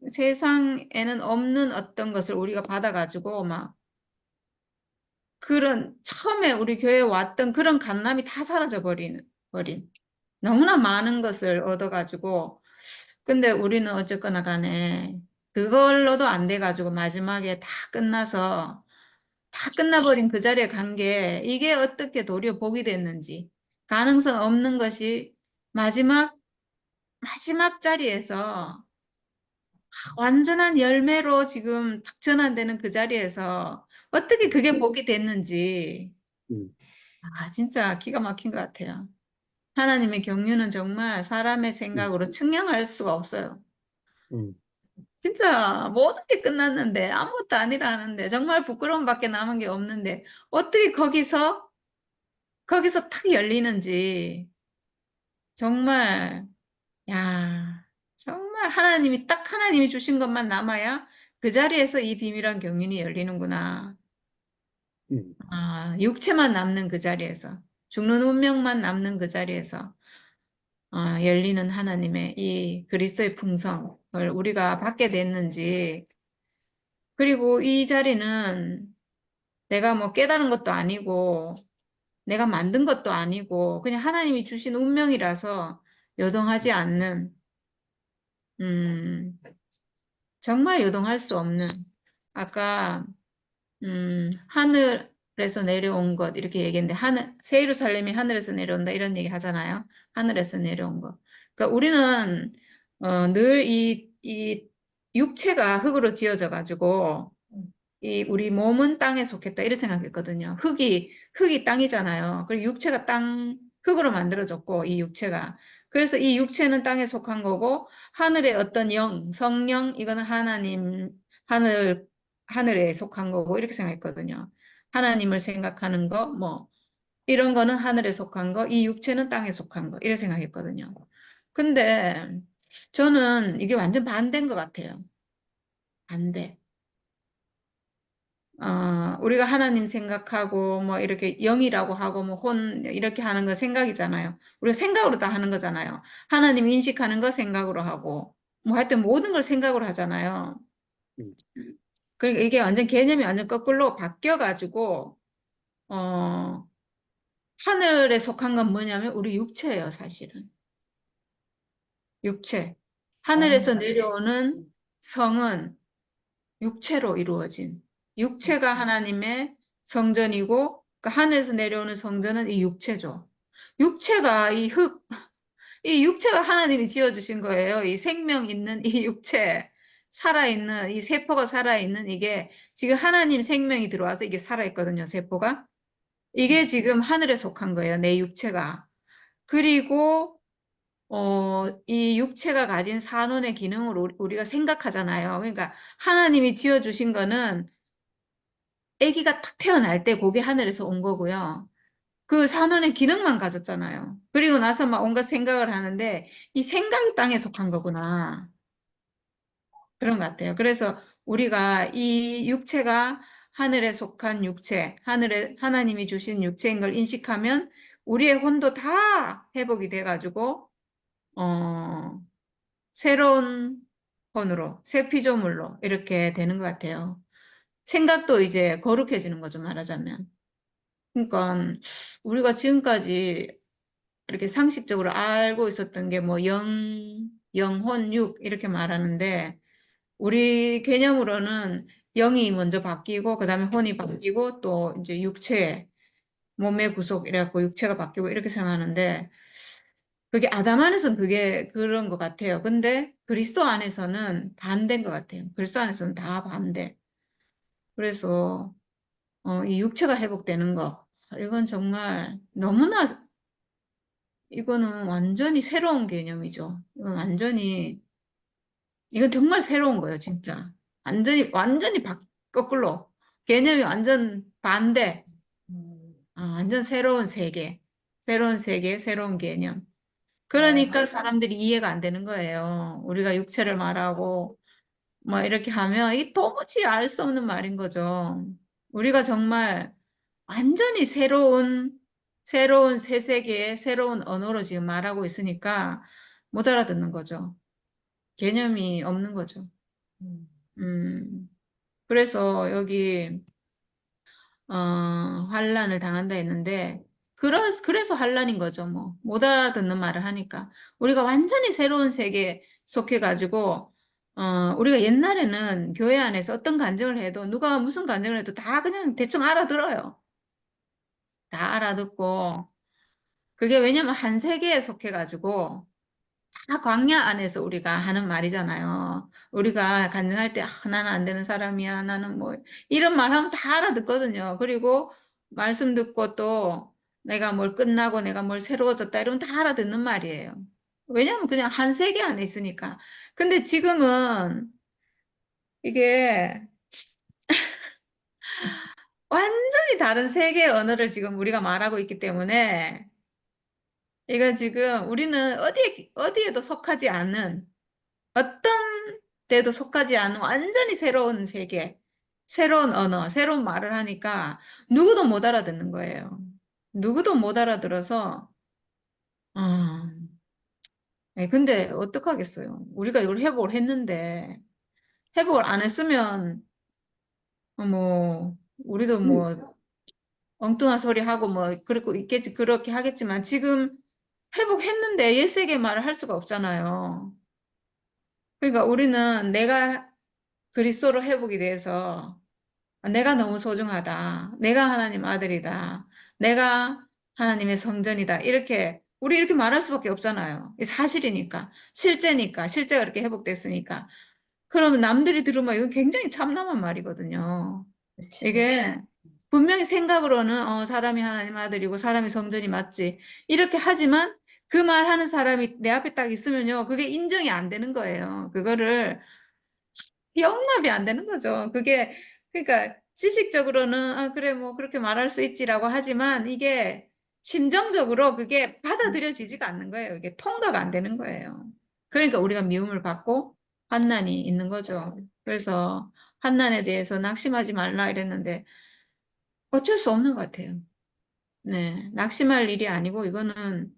세상에는 없는 어떤 것을 우리가 받아가지고, 막, 처음에 우리 교회에 왔던 그런 간남이 다 버린. 너무나 많은 것을 얻어가지고, 근데 우리는 어쨌거나 간에 그걸로도 안 돼가지고 마지막에 다 끝나버린 그 자리에 간 게 이게 어떻게 도리어 복이 됐는지, 가능성 없는 것이 마지막 자리에서 완전한 열매로 지금 딱 전환되는 그 자리에서 어떻게 그게 복이 됐는지, 음, 진짜 기가 막힌 것 같아요. 하나님의 경륜은 정말 사람의 음, 생각으로 측량할 수가 없어요. 음, 진짜 모든 게 끝났는데 아무것도 아니라 하는데 정말 부끄러움밖에 남은 게 없는데 어떻게 거기서 탁 열리는지 정말 야 정말 하나님이 주신 것만 남아야 그 자리에서 이 비밀한 경륜이 열리는구나. 음, 육체만 남는 그 자리에서 죽는 운명만 남는 그 자리에서 열리는 하나님의 이 그리스도의 풍성을 우리가 받게 됐는지, 그리고 이 자리는 내가 뭐 깨달은 것도 아니고, 내가 만든 것도 아니고, 그냥 하나님이 주신 운명이라서 요동하지 않는, 음, 정말 요동할 수 없는, 아까, 하늘에서 내려온 것, 이렇게 얘기했는데, 새 예루살렘이 하늘에서 내려온다, 이런 얘기 하잖아요. 하늘에서 내려온 것. 그러니까 우리는, 늘 이 육체가 흙으로 지어져 가지고, 우리 몸은 땅에 속했다, 이렇게 생각했거든요. 흙이 땅이잖아요. 그리고 육체가 흙으로 만들어졌고, 이 육체가. 그래서 이 육체는 땅에 속한 거고, 하늘의 어떤 성령, 이거는 하늘에 속한 거고, 이렇게 생각했거든요. 하나님을 생각하는 거, 뭐, 이런 거는 하늘에 속한 거, 이 육체는 땅에 속한 거, 이렇게 생각했거든요. 근데 저는 이게 완전 반대인 것 같아요. 반대. 우리가 하나님 생각하고, 뭐, 이렇게 영이라고 하고, 뭐, 이렇게 하는 거 생각이잖아요. 우리가 생각으로 다 하는 거잖아요. 하나님 인식하는 거 생각으로 하고, 뭐, 하여튼 모든 걸 생각으로 하잖아요. 음. 그러니까 이게 완전 개념이 완전 거꾸로 바뀌어가지고, 어, 하늘에 속한 건 뭐냐면 우리 육체예요, 사실은. 육체. 하늘에서 내려오는 성은 육체로 이루어진, 육체가 하나님의 성전이고, 그 하늘에서 내려오는 성전은 이 육체죠. 육체가 이 육체가 하나님이 지어주신 거예요. 이 생명 있는 이 육체, 살아있는, 이 세포가 살아있는 이게 지금 하나님 생명이 들어와서 이게 살아있거든요, 세포가. 이게 지금 하늘에 속한 거예요, 내 육체가. 그리고, 이 육체가 가진 산원의 기능을 우리가 생각하잖아요. 그러니까 하나님이 지어주신 거는 아기가 탁 태어날 때 그게 하늘에서 온 거고요. 그 산원의 기능만 가졌잖아요. 그리고 나서 막 온갖 생각을 하는데 이 생각이 땅에 속한 거구나. 그런 것 같아요. 그래서 우리가 이 육체가 하늘에 속한 육체, 하나님이 주신 육체인 걸 인식하면 우리의 혼도 다 회복이 돼가지고, 어, 새로운 혼으로, 새 피조물로 이렇게 되는 것 같아요. 생각도 이제 거룩해지는 거죠, 말하자면. 그러니까 우리가 지금까지 이렇게 상식적으로 알고 있었던 게 뭐 영혼, 육 이렇게 말하는데 우리 개념으로는 영이 먼저 바뀌고 그다음에 혼이 바뀌고 또 이제 육체, 몸의 구속 이래갖고 육체가 바뀌고 이렇게 생각하는데 그게 아담 안에서는 그게 그런 것 같아요. 근데 그리스도 안에서는 반대인 것 같아요. 그리스도 안에서는 다 반대. 그래서 이 육체가 회복되는 거 이건 정말 너무나 이거는 완전히 새로운 개념이죠. 이건 정말 새로운 거예요, 진짜. 완전히 거꾸로. 개념이 완전 반대. 완전 새로운 세계, 새로운 개념. 그러니까 사람들이 이해가 안 되는 거예요. 우리가 육체를 말하고, 뭐 이렇게 하면, 이 도무지 알 수 없는 말인 거죠. 우리가 정말 완전히 새로운 새 세계의 새로운 언어로 지금 말하고 있으니까 못 알아듣는 거죠. 개념이 없는 거죠. 음, 그래서 여기, 환란을 당한다 했는데, 그래서 환란인 거죠, 뭐. 못 알아듣는 말을 하니까. 우리가 완전히 새로운 세계에 속해가지고, 우리가 옛날에는 교회 안에서 어떤 간증을 해도, 누가 무슨 간증을 해도 다 그냥 대충 알아들어요. 다 알아듣고, 그게 왜냐면 한 세계에 속해가지고, 다 광야 안에서 우리가 하는 말이잖아요. 우리가 간증할 때, 나는 안 되는 사람이야. 나는 뭐, 이런 말 하면 다 알아듣거든요. 그리고 말씀 듣고 또 내가 뭘 끝나고 내가 뭘 새로워졌다. 이러면 다 알아듣는 말이에요. 왜냐면 그냥 한 세계 안에 있으니까. 근데 지금은 이게 완전히 다른 세계의 언어를 지금 우리가 말하고 있기 때문에 이거 지금 우리는 어디에도 속하지 않은 어떤 데도 속하지 않은 완전히 새로운 세계, 새로운 언어, 새로운 말을 하니까 누구도 못 알아듣는 거예요. 누구도 못 알아들어서, 아, 근데 어떡하겠어요. 우리가 이걸 회복을 했는데, 회복을 안 했으면, 우리도 뭐, 엉뚱한 소리 하고 뭐, 그렇게 있겠지, 그렇게 하겠지만, 지금 회복했는데 예세게 말을 할 수가 없잖아요. 그러니까 우리는 내가 그리스도로 회복이 돼서 내가 너무 소중하다. 내가 하나님 아들이다. 내가 하나님의 성전이다. 우리 이렇게 말할 수밖에 없잖아요. 이 사실이니까. 실제니까. 실제가 이렇게 회복됐으니까. 그러면 남들이 들으면 이건 굉장히 참남한 말이거든요. 그렇죠. 이게 분명히 생각으로는 사람이 하나님 아들이고 사람이 성전이 맞지. 이렇게 하지만 그 말 하는 사람이 내 앞에 딱 있으면요. 그게 인정이 안 되는 거예요. 그거를 영납이 안 되는 거죠. 그러니까 지식적으로는 그래 뭐 그렇게 말할 수 있지라고 하지만 이게 심정적으로 그게 받아들여지지가 않는 거예요. 이게 통과가 안 되는 거예요. 그러니까 우리가 미움을 받고 환난이 있는 거죠. 그래서 환난에 대해서 낙심하지 말라 이랬는데 어쩔 수 없는 것 같아요. 네, 낙심할 일이 아니고 이건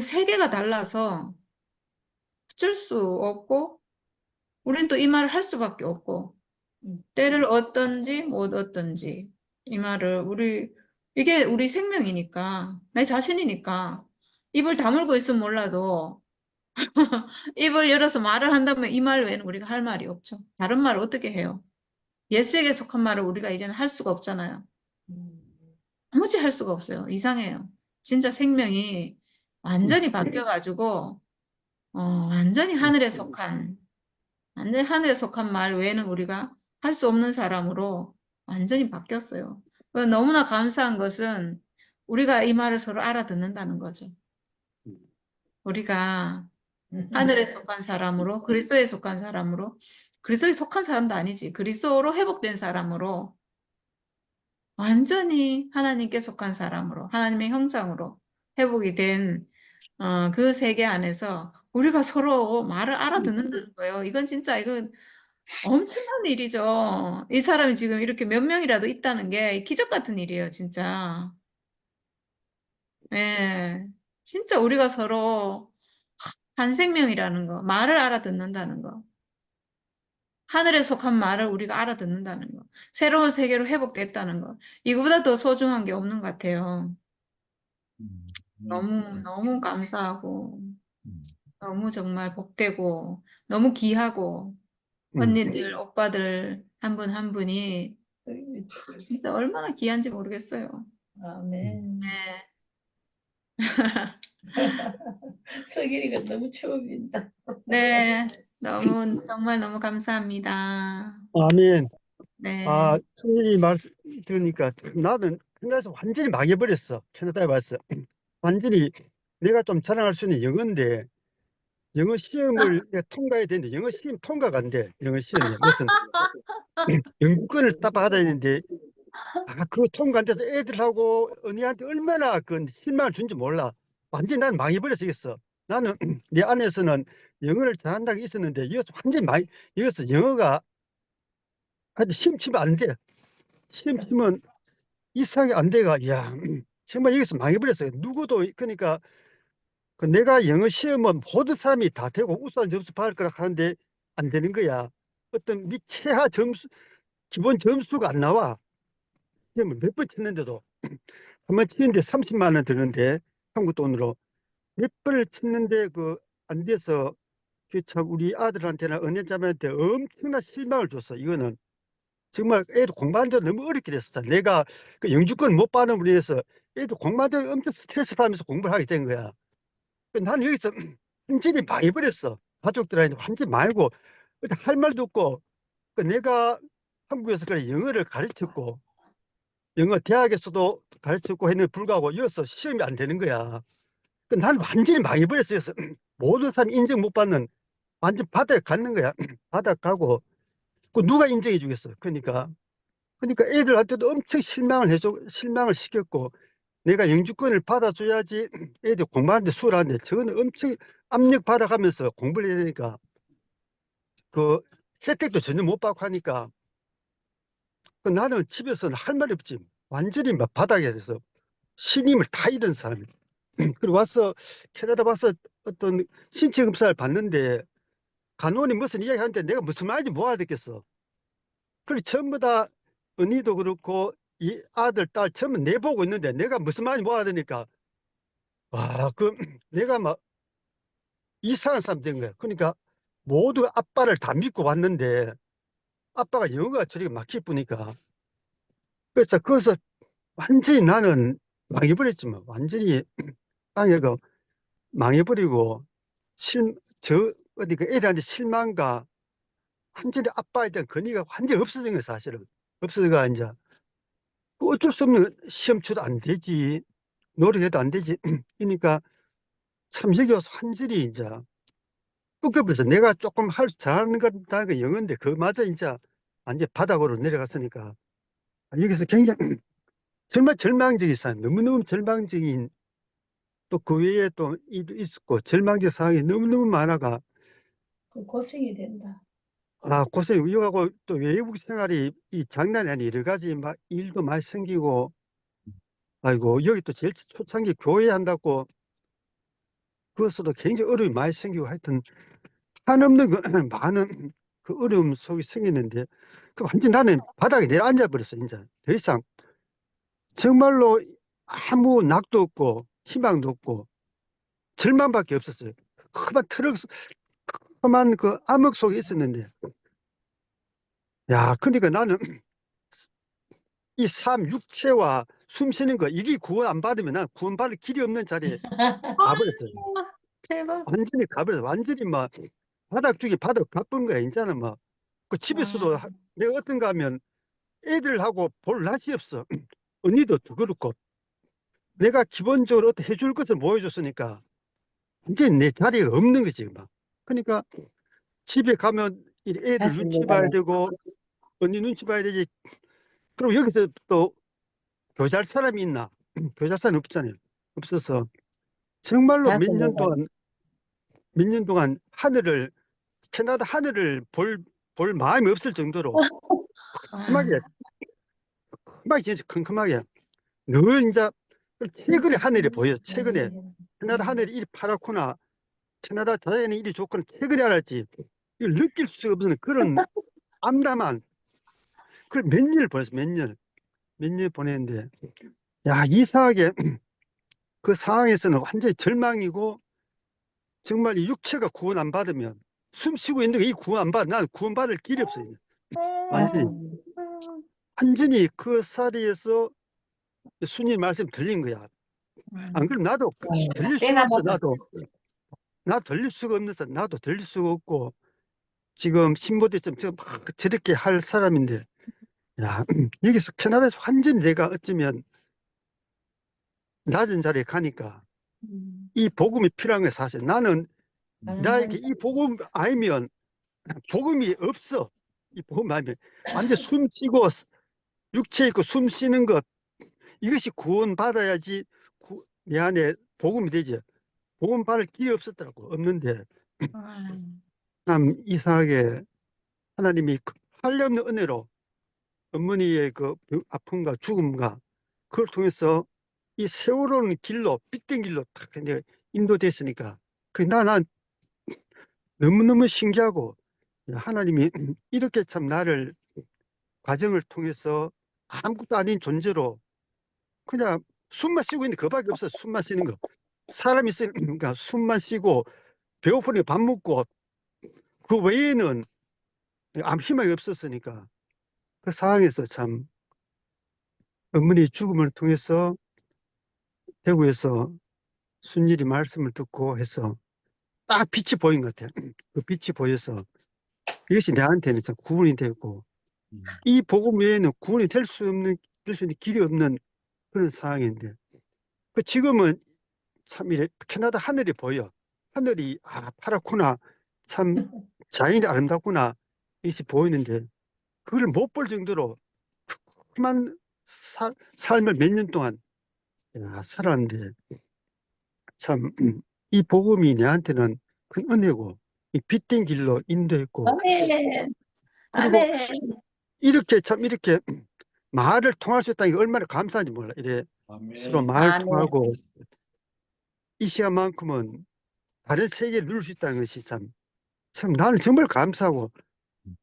세계가 달라서 어쩔 수 없고 우린 또 이 말을 할 수밖에 없고 때를 얻든지 못 얻든지 이 말을 이게 우리 생명이니까 내 자신이니까 입을 다물고 있으면 몰라도 입을 열어서 말을 한다면 이 말 외에는 우리가 할 말이 없죠. 다른 말을 어떻게 해요? 예스에게 속한 말을 우리가 이제는 할 수가 없잖아요. 음. 도무지 할 수가 없어요. 이상해요. 진짜 생명이 완전히 바뀌어가지고 완전히 완전히 하늘에 속한 말 외에는 우리가 할 수 없는 사람으로 완전히 바뀌었어요. 너무나 감사한 것은 우리가 이 말을 서로 알아듣는다는 거죠. 우리가 하늘에 속한 사람으로, 그리스도에 속한 사람으로, 그리스도에 속한 사람도 아니지. 그리스도로 회복된 사람으로 완전히 하나님께 속한 사람으로, 하나님의 형상으로 회복이 된 그 세계 안에서 우리가 서로 말을 알아듣는다는 거예요. 이건 엄청난 일이죠. 이 사람이 지금 이렇게 몇 명이라도 있다는 게 기적 같은 일이에요, 진짜. 예. 진짜 우리가 서로 한 생명이라는 거, 말을 알아듣는다는 거, 하늘에 속한 말을 우리가 알아듣는다는 거, 새로운 세계로 회복됐다는 거, 이거보다 더 소중한 게 없는 것 같아요. 너무 감사하고, 너무 정말 복되고, 너무 귀하고, 언니들, 오빠들 한 분 한 분이 진짜 얼마나 귀한지 모르겠어요. 아멘. 네. 서기리가 너무 추억인다. 네. 정말 너무 감사합니다. 아멘. 네. 선생님이 말씀 들으니까 나는 캐나다에서 완전히 망해버렸어. 캐나다에 와서. 완전히 내가 좀 자랑할 수 있는 영어인데 영어 시험을 내가 통과해야 되는데 영어 시험 통과가 안 돼. 영어 시험이 무슨 영주권을 딱 받아야 되는데 그거 통과 안 돼서 애들하고 언니한테 얼마나 그 실망을 준지 몰라. 완전히 난 망해버렸어. 나는 내 안에서는 영어를 잘한다고 있었는데 이것도 완전히 이것은 영어가 아주 시험 치면 안 돼. 시험 치면 이상하게 안 돼가. 야, 정말 여기서 망해버렸어요. 누구도 그러니까 내가 영어 시험은 모든 사람이 다 되고 우수한 점수 받을 거라 하는데 안 되는 거야. 어떤 최하 점수 기본 점수가 안 나와. 시험을 몇 번 쳤는데도 한 번 치는데 30만 원 드는데 한국 돈으로 몇 번을 쳤는데 그 안 돼서 그 참 우리 아들한테나 은행자매한테 엄청난 실망을 줬어. 이거는 정말 애도 공부하는데 너무 어렵게 됐어. 내가 그 영주권 못 받는 분에 서 애도 공부하는데 엄청 스트레스 받으면서 공부를 하게 된 거야. 나는 여기서 완전히 망해버렸어. 가족들한테 완전히 말고 할 말도 없고 내가 한국에서 그래 영어를 가르쳤고 영어 대학에서도 가르쳤고 했는데 불구하고 여기서 시험이 안 되는 거야. 난 완전히 망해버렸어요. 그래서 모든 사람이 인정 못 받는 완전 바닥에 가는 거야. 바닥 가고 그 누가 인정해 주겠어. 그러니까 애들한테도 엄청 실망을 시켰고 내가 영주권을 받아줘야지 애들 공부하는데 수월한데 저거는 엄청 압력 받아가면서 공부를 해야 되니까 그 혜택도 전혀 못 받고 하니까 나는 집에서는 할 말이 없지. 완전히 막 바닥에 대해서 신임을 다 잃은 사람이야. 그리고 캐나다 와서 어떤 신체 검사를 받는데 간호원이 무슨 이야기 하는데 내가 무슨 말인지 못 알아듣겠어. 그리고 전부 다 언니도 그렇고 이 아들, 딸 전부 내보고 있는데 내가 무슨 말인지 못 알아듣으니까 와, 내가 막 이상한 사람 된 거야. 그러니까 모두 아빠를 다 믿고 왔는데 아빠가 영어가 저렇게 막히쁘니까 그래서 거기서 완전히 나는 망해버렸지 뭐. 완전히 땅에가 망해버리고 어디 그 애들한테 실망과 완전히 아빠에 대한 건의가 완전히 없어진 거야 사실은. 없어져가 이제 그 어쩔 수 없는 시험 쳐도 안 되지. 노력해도 안 되지. 그러니까 참 여기 와서 완전히 이제 꺾여버려서 내가 조금 잘하는 거다는 게 영어인데 그마저 이제 완전 바닥으로 내려갔으니까 여기서 굉장히 정말 절망적인 상황, 너무너무 절망적인 또 그 외에 또 일도 있었고 절망적 상황이 너무너무 많아가 그 고생이 된다. 고생 위하고 또 외국 생활이 이 장난이 아니 여러 가지 막 일도 많이 생기고 아이고 여기 또 제일 초창기 교회 한다고 그것으로도 굉장히 어려움이 많이 생기고 하여튼 한없는 많은 그 어려움 속에 생겼는데 그 완전 나는 바닥에 내려앉아 버렸어 이제 더 이상 정말로 아무 낙도 없고 희망도 없고 절망밖에 없었어요. 험한 그 암흑 속에 있었는데 야 그러니까 나는 이 삶 육체와 숨 쉬는 거 이게 구원 안 받으면 난 구원 받을 길이 없는 자리에 가버렸어요. 대박. 완전히 가버렸어. 완전히 막 바닥 중에 바닥 가쁜 거야. 이제는 막 그 집에서도 내가 어떤가 하면 애들하고 볼 낯이 없어. 언니도 더 그렇고 내가 기본적으로 어떻게 해줄 것을 못 해줬으니까 완전히 내 자리가 없는 거지 막. 그러니까 집에 가면 이 애들 눈치 맞습니다. 봐야 되고 언니 눈치 봐야 되지. 그럼 여기서 또 교잘 사람이 있나? 교잘 사람이 없잖아요. 없어서 정말로 맞습니다. 몇 년 동안 캐나다 하늘을 볼 마음이 없을 정도로 큼큼하게, 큼큼하게, 진짜 큼큼하게 늘 이제 최근에 하늘이 보여. 최근에 캐나다 하늘이 이리 파랗구나. 캐나다 자연이 이리 좋구나. 최근에 알았지. 이걸 느낄 수가 없는 그런 암담한 그걸 몇 년을 보냈어. 몇 년 보냈는데 야 이상하게 그 상황에서는 완전히 절망이고 정말 이 육체가 구원 안 받으면 숨 쉬고 있는 게 이 구원 안 받, 난 구원 받을 길이 없어요. 완전히, 완전히 그 자리에서 순위 말씀 들린 거야. 안 그럼 나도 들릴 수가 때가 없어. 나도 들릴 수가 없는서 나도 들릴 수가 없고 지금 신부대처럼 막 저렇게 할 사람인데 야 여기서 캐나다에서 완전히 내가 어쩌면 낮은 자리에 가니까 이 복음이 필요한 거야 사실. 나는 나에게 이 복음 알면 복음이 없어. 이 복음 알면 완전 숨 쉬고 육체 있고 숨 쉬는 것 이것이 구원 받아야지 내 안에 복음이 되지. 복음 받을 길이 없었더라고. 없는데 참 이상하게 하나님이 한없는 은혜로 어머니의 그 아픔과 죽음과 그걸 통해서 이 세월호는 길로 빛된 길로 딱 내가 인도됐으니까 난 너무너무 신기하고 하나님이 이렇게 참 나를 과정을 통해서 아무것도 아닌 존재로 그냥 숨만 쉬고 있는 그밖에 없어. 숨만 쉬는 거. 사람이 쓰니까 숨만 쉬고 배고프니 밥 먹고 그 외에는 아무 희망이 없었으니까 그 상황에서 참 어머니 죽음을 통해서 대구에서 순일이 말씀을 듣고 해서 딱 빛이 보인 것 같아요. 그 빛이 보여서 이것이 내한테는 참 구원이 되고 이 복음 외에는 구원이 될 수 있는 길이 없는 그런 상황인데 그 지금은 참 이래 캐나다 하늘이 보여. 하늘이 파랗구나. 참 자연이 아름답구나. 이것이 보이는데 그걸 못 볼 정도로 험한 삶을 몇 년 동안 살았는데 참 이 복음이 내한테는 큰 은혜고 이 빛된 길로 인도했고 아멘. 그리고 아멘. 이렇게 말을 통할 수 있다는 게 얼마나 감사한지 몰라. 이래 서로 아멘. 말 아멘. 통하고 이 시간만큼은 다른 세계를 누릴 수 있다는 것이 참 나는 정말 감사하고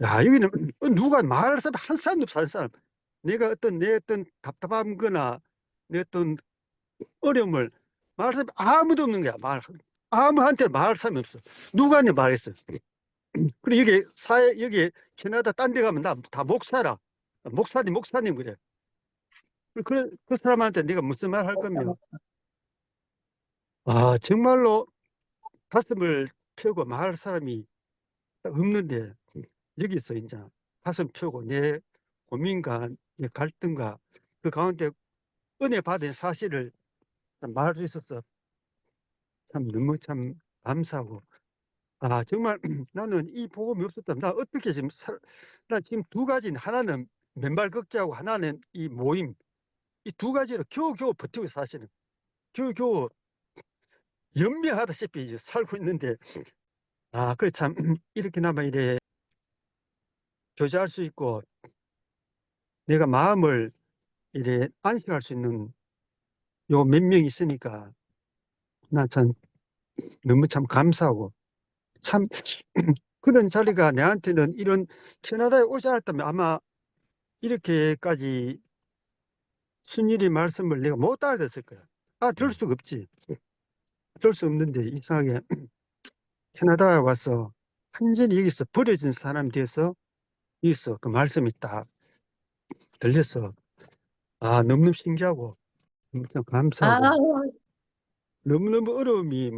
야 여기는 누가 말할 사람 한 사람도 없어. 한 사람 내 어떤 답답한 거나 내 어떤 어려움을 말할 사람이 아무도 없는 거야. 아무한테 말할 사람이 없어. 누구한테 말했어. 그리고 여기 캐나다 딴 데 가면 다 목사라. 목사님 그래. 그 사람한테 내가 무슨 말 할 거면, 정말로 가슴을 펴고 말할 사람이 딱 없는데, 여기서 이제 가슴 펴고 내 고민과 내 갈등과 그 가운데 은혜 받은 사실을 말할 수 있어서 참 너무 참 감사하고, 정말 나는 이 복음이 없었다면 나 어떻게 나 지금 두 가지, 하나는 맨발 걷기하고 하나는 이 모임, 이 두 가지로 겨우겨우 버티고 있어, 사실은. 겨우겨우 연명하다시피 이제 살고 있는데, 그래 참 이렇게나마 이래 교제할 수 있고 내가 마음을 이래 안식할 수 있는 요 몇 명 있으니까 나 참 너무 참 감사하고 참 그런 자리가 내한테는 이런 캐나다에 오지 않았다면 아마 이렇게까지 순일이 말씀을 내가 못 알아듣을 거야. 들을 수가 없지. 들을 수 없는데 이상하게 캐나다에 와서 완전히 여기서 버려진 사람이 돼서 여기서 그 말씀이 딱 들려서 너무너무 신기하고 너무 참 아, 감사하고 너무너무 어려움이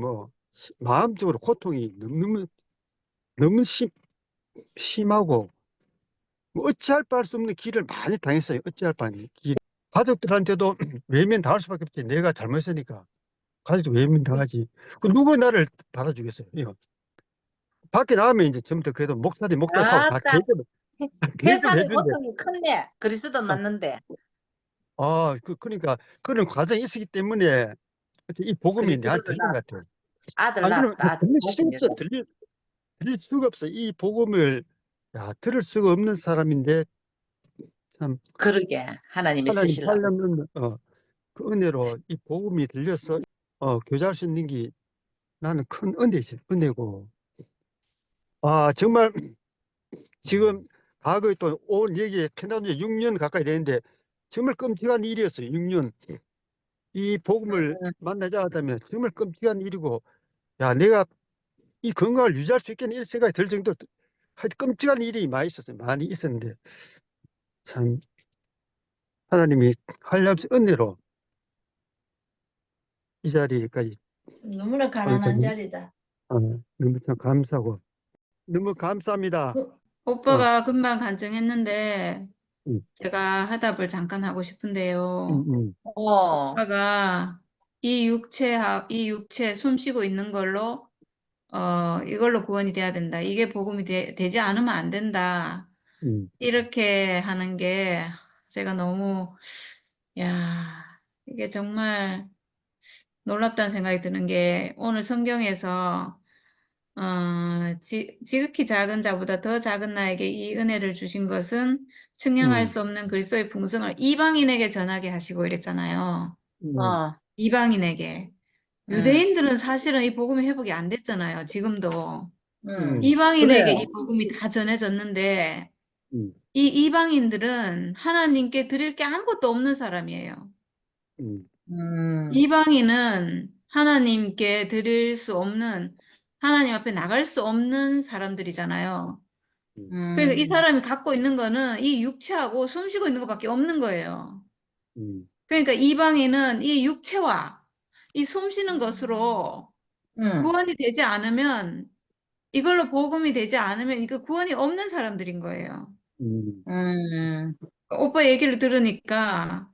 마음적으로 고통이 너무 심하고 어찌할 바 할 수 없는 길을 많이 당했어요. 어찌할 바 아닌 길. 가족들한테도 외면 당할 수밖에 없지. 내가 잘못했으니까. 가족도 외면 당하지. 누가 나를 받아주겠어요. 이거. 밖에 나가면 이제 전부터 그래도 목사님 하고 다 아따, 대접을 세상의 해준대. 고통이 크네. 그리스도 맞는데. 그러니까 그런 과정이 있었기 때문에 이 복음이 내한테 그리스도를 들린 것 같아요. 아들 안 그러면 낳았다. 아들 들릴 수 없어. 복음이었다. 들릴 수가 없어. 이 복음을 들을 수가 없는 사람인데 참 그러게. 하나님이 하나님 쓰시려고. 살려면 그 은혜로 이 복음이 들려서 교제할 수 있는 게 나는 큰 은혜지. 은혜고. 정말 지금 과거에 또 온 얘기 캐나다 6년 가까이 되는데 정말 끔찍한 일이었어요. 6년. 이 복음을 음, 만나지 않았다면 정말 끔찍한 일이고 내가 이 건강을 유지할 수 있겠나 이런 생각이 들 정도로 하여튼 끔찍한 일이 많이 있었어요. 많이 있었는데 참 하나님이 한없이 은혜로 이 자리까지 너무나 와서 가난한 자리다. 너무 참 감사하고 너무 감사합니다. 그, 오빠가 금방 간증했는데 음, 제가 화답을 잠깐 하고 싶은데요. 음, 음, 오빠가 이 육체 숨 쉬고 있는 걸로 이걸로 구원이 돼야 된다. 이게 복음이 되지 않으면 안 된다. 음, 이렇게 하는 게 제가 너무 이게 정말 놀랍다는 생각이 드는 게 오늘 성경에서 지극히 작은 자보다 더 작은 나에게 이 은혜를 주신 것은 측량할 음, 수 없는 그리스도의 풍성을 이방인에게 전하게 하시고 이랬잖아요. 음, 어, 이방인에게. 음, 유대인들은 사실은 이 복음이 회복이 안 됐잖아요. 지금도. 그래. 이방인에게 이 복음이 다 전해졌는데 음, 이 이방인들은 하나님께 드릴 게 아무것도 없는 사람이에요. 음, 음, 이방인은 하나님께 드릴 수 없는, 하나님 앞에 나갈 수 없는 사람들이잖아요. 음, 그러니까 이 음, 사람이 갖고 있는 거는 이 육체하고 숨 쉬고 있는 것밖에 없는 거예요. 음, 그러니까 이방인은 이 육체와 이 숨 쉬는 것으로 음, 구원이 되지 않으면, 이걸로 복음이 되지 않으면 이거 구원이 없는 사람들인 거예요. 음, 음, 오빠 얘기를 들으니까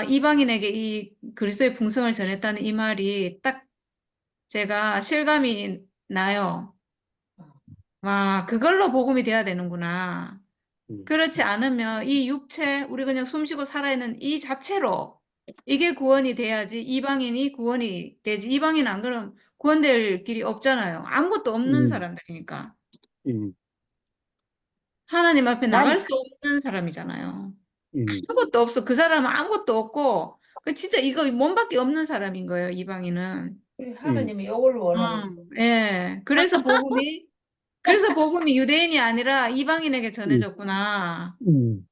이방인에게 이 그리스도의 풍성을 전했다는 이 말이 딱 제가 실감이 나요. 와, 그걸로 복음이 돼야 되는구나. 음, 그렇지 않으면 이 육체, 우리 그냥 숨쉬고 살아있는 이 자체로 이게 구원이 돼야지 이방인이 구원이 되지. 이방인 안 그러면 구원될 길이 없잖아요. 아무것도 없는 음, 사람들이니까. 음, 하나님 앞에 난, 나갈 수 없는 사람이잖아요. 음, 아무것도 없어. 그 사람은 아무것도 없고, 그 진짜 이거 몸밖에 없는 사람인 거예요, 이방인은. 음, 하나님이 이걸 원하는 거. 예. 그래서 복음이 유대인이 아니라 이방인에게 음, 전해졌구나. 음,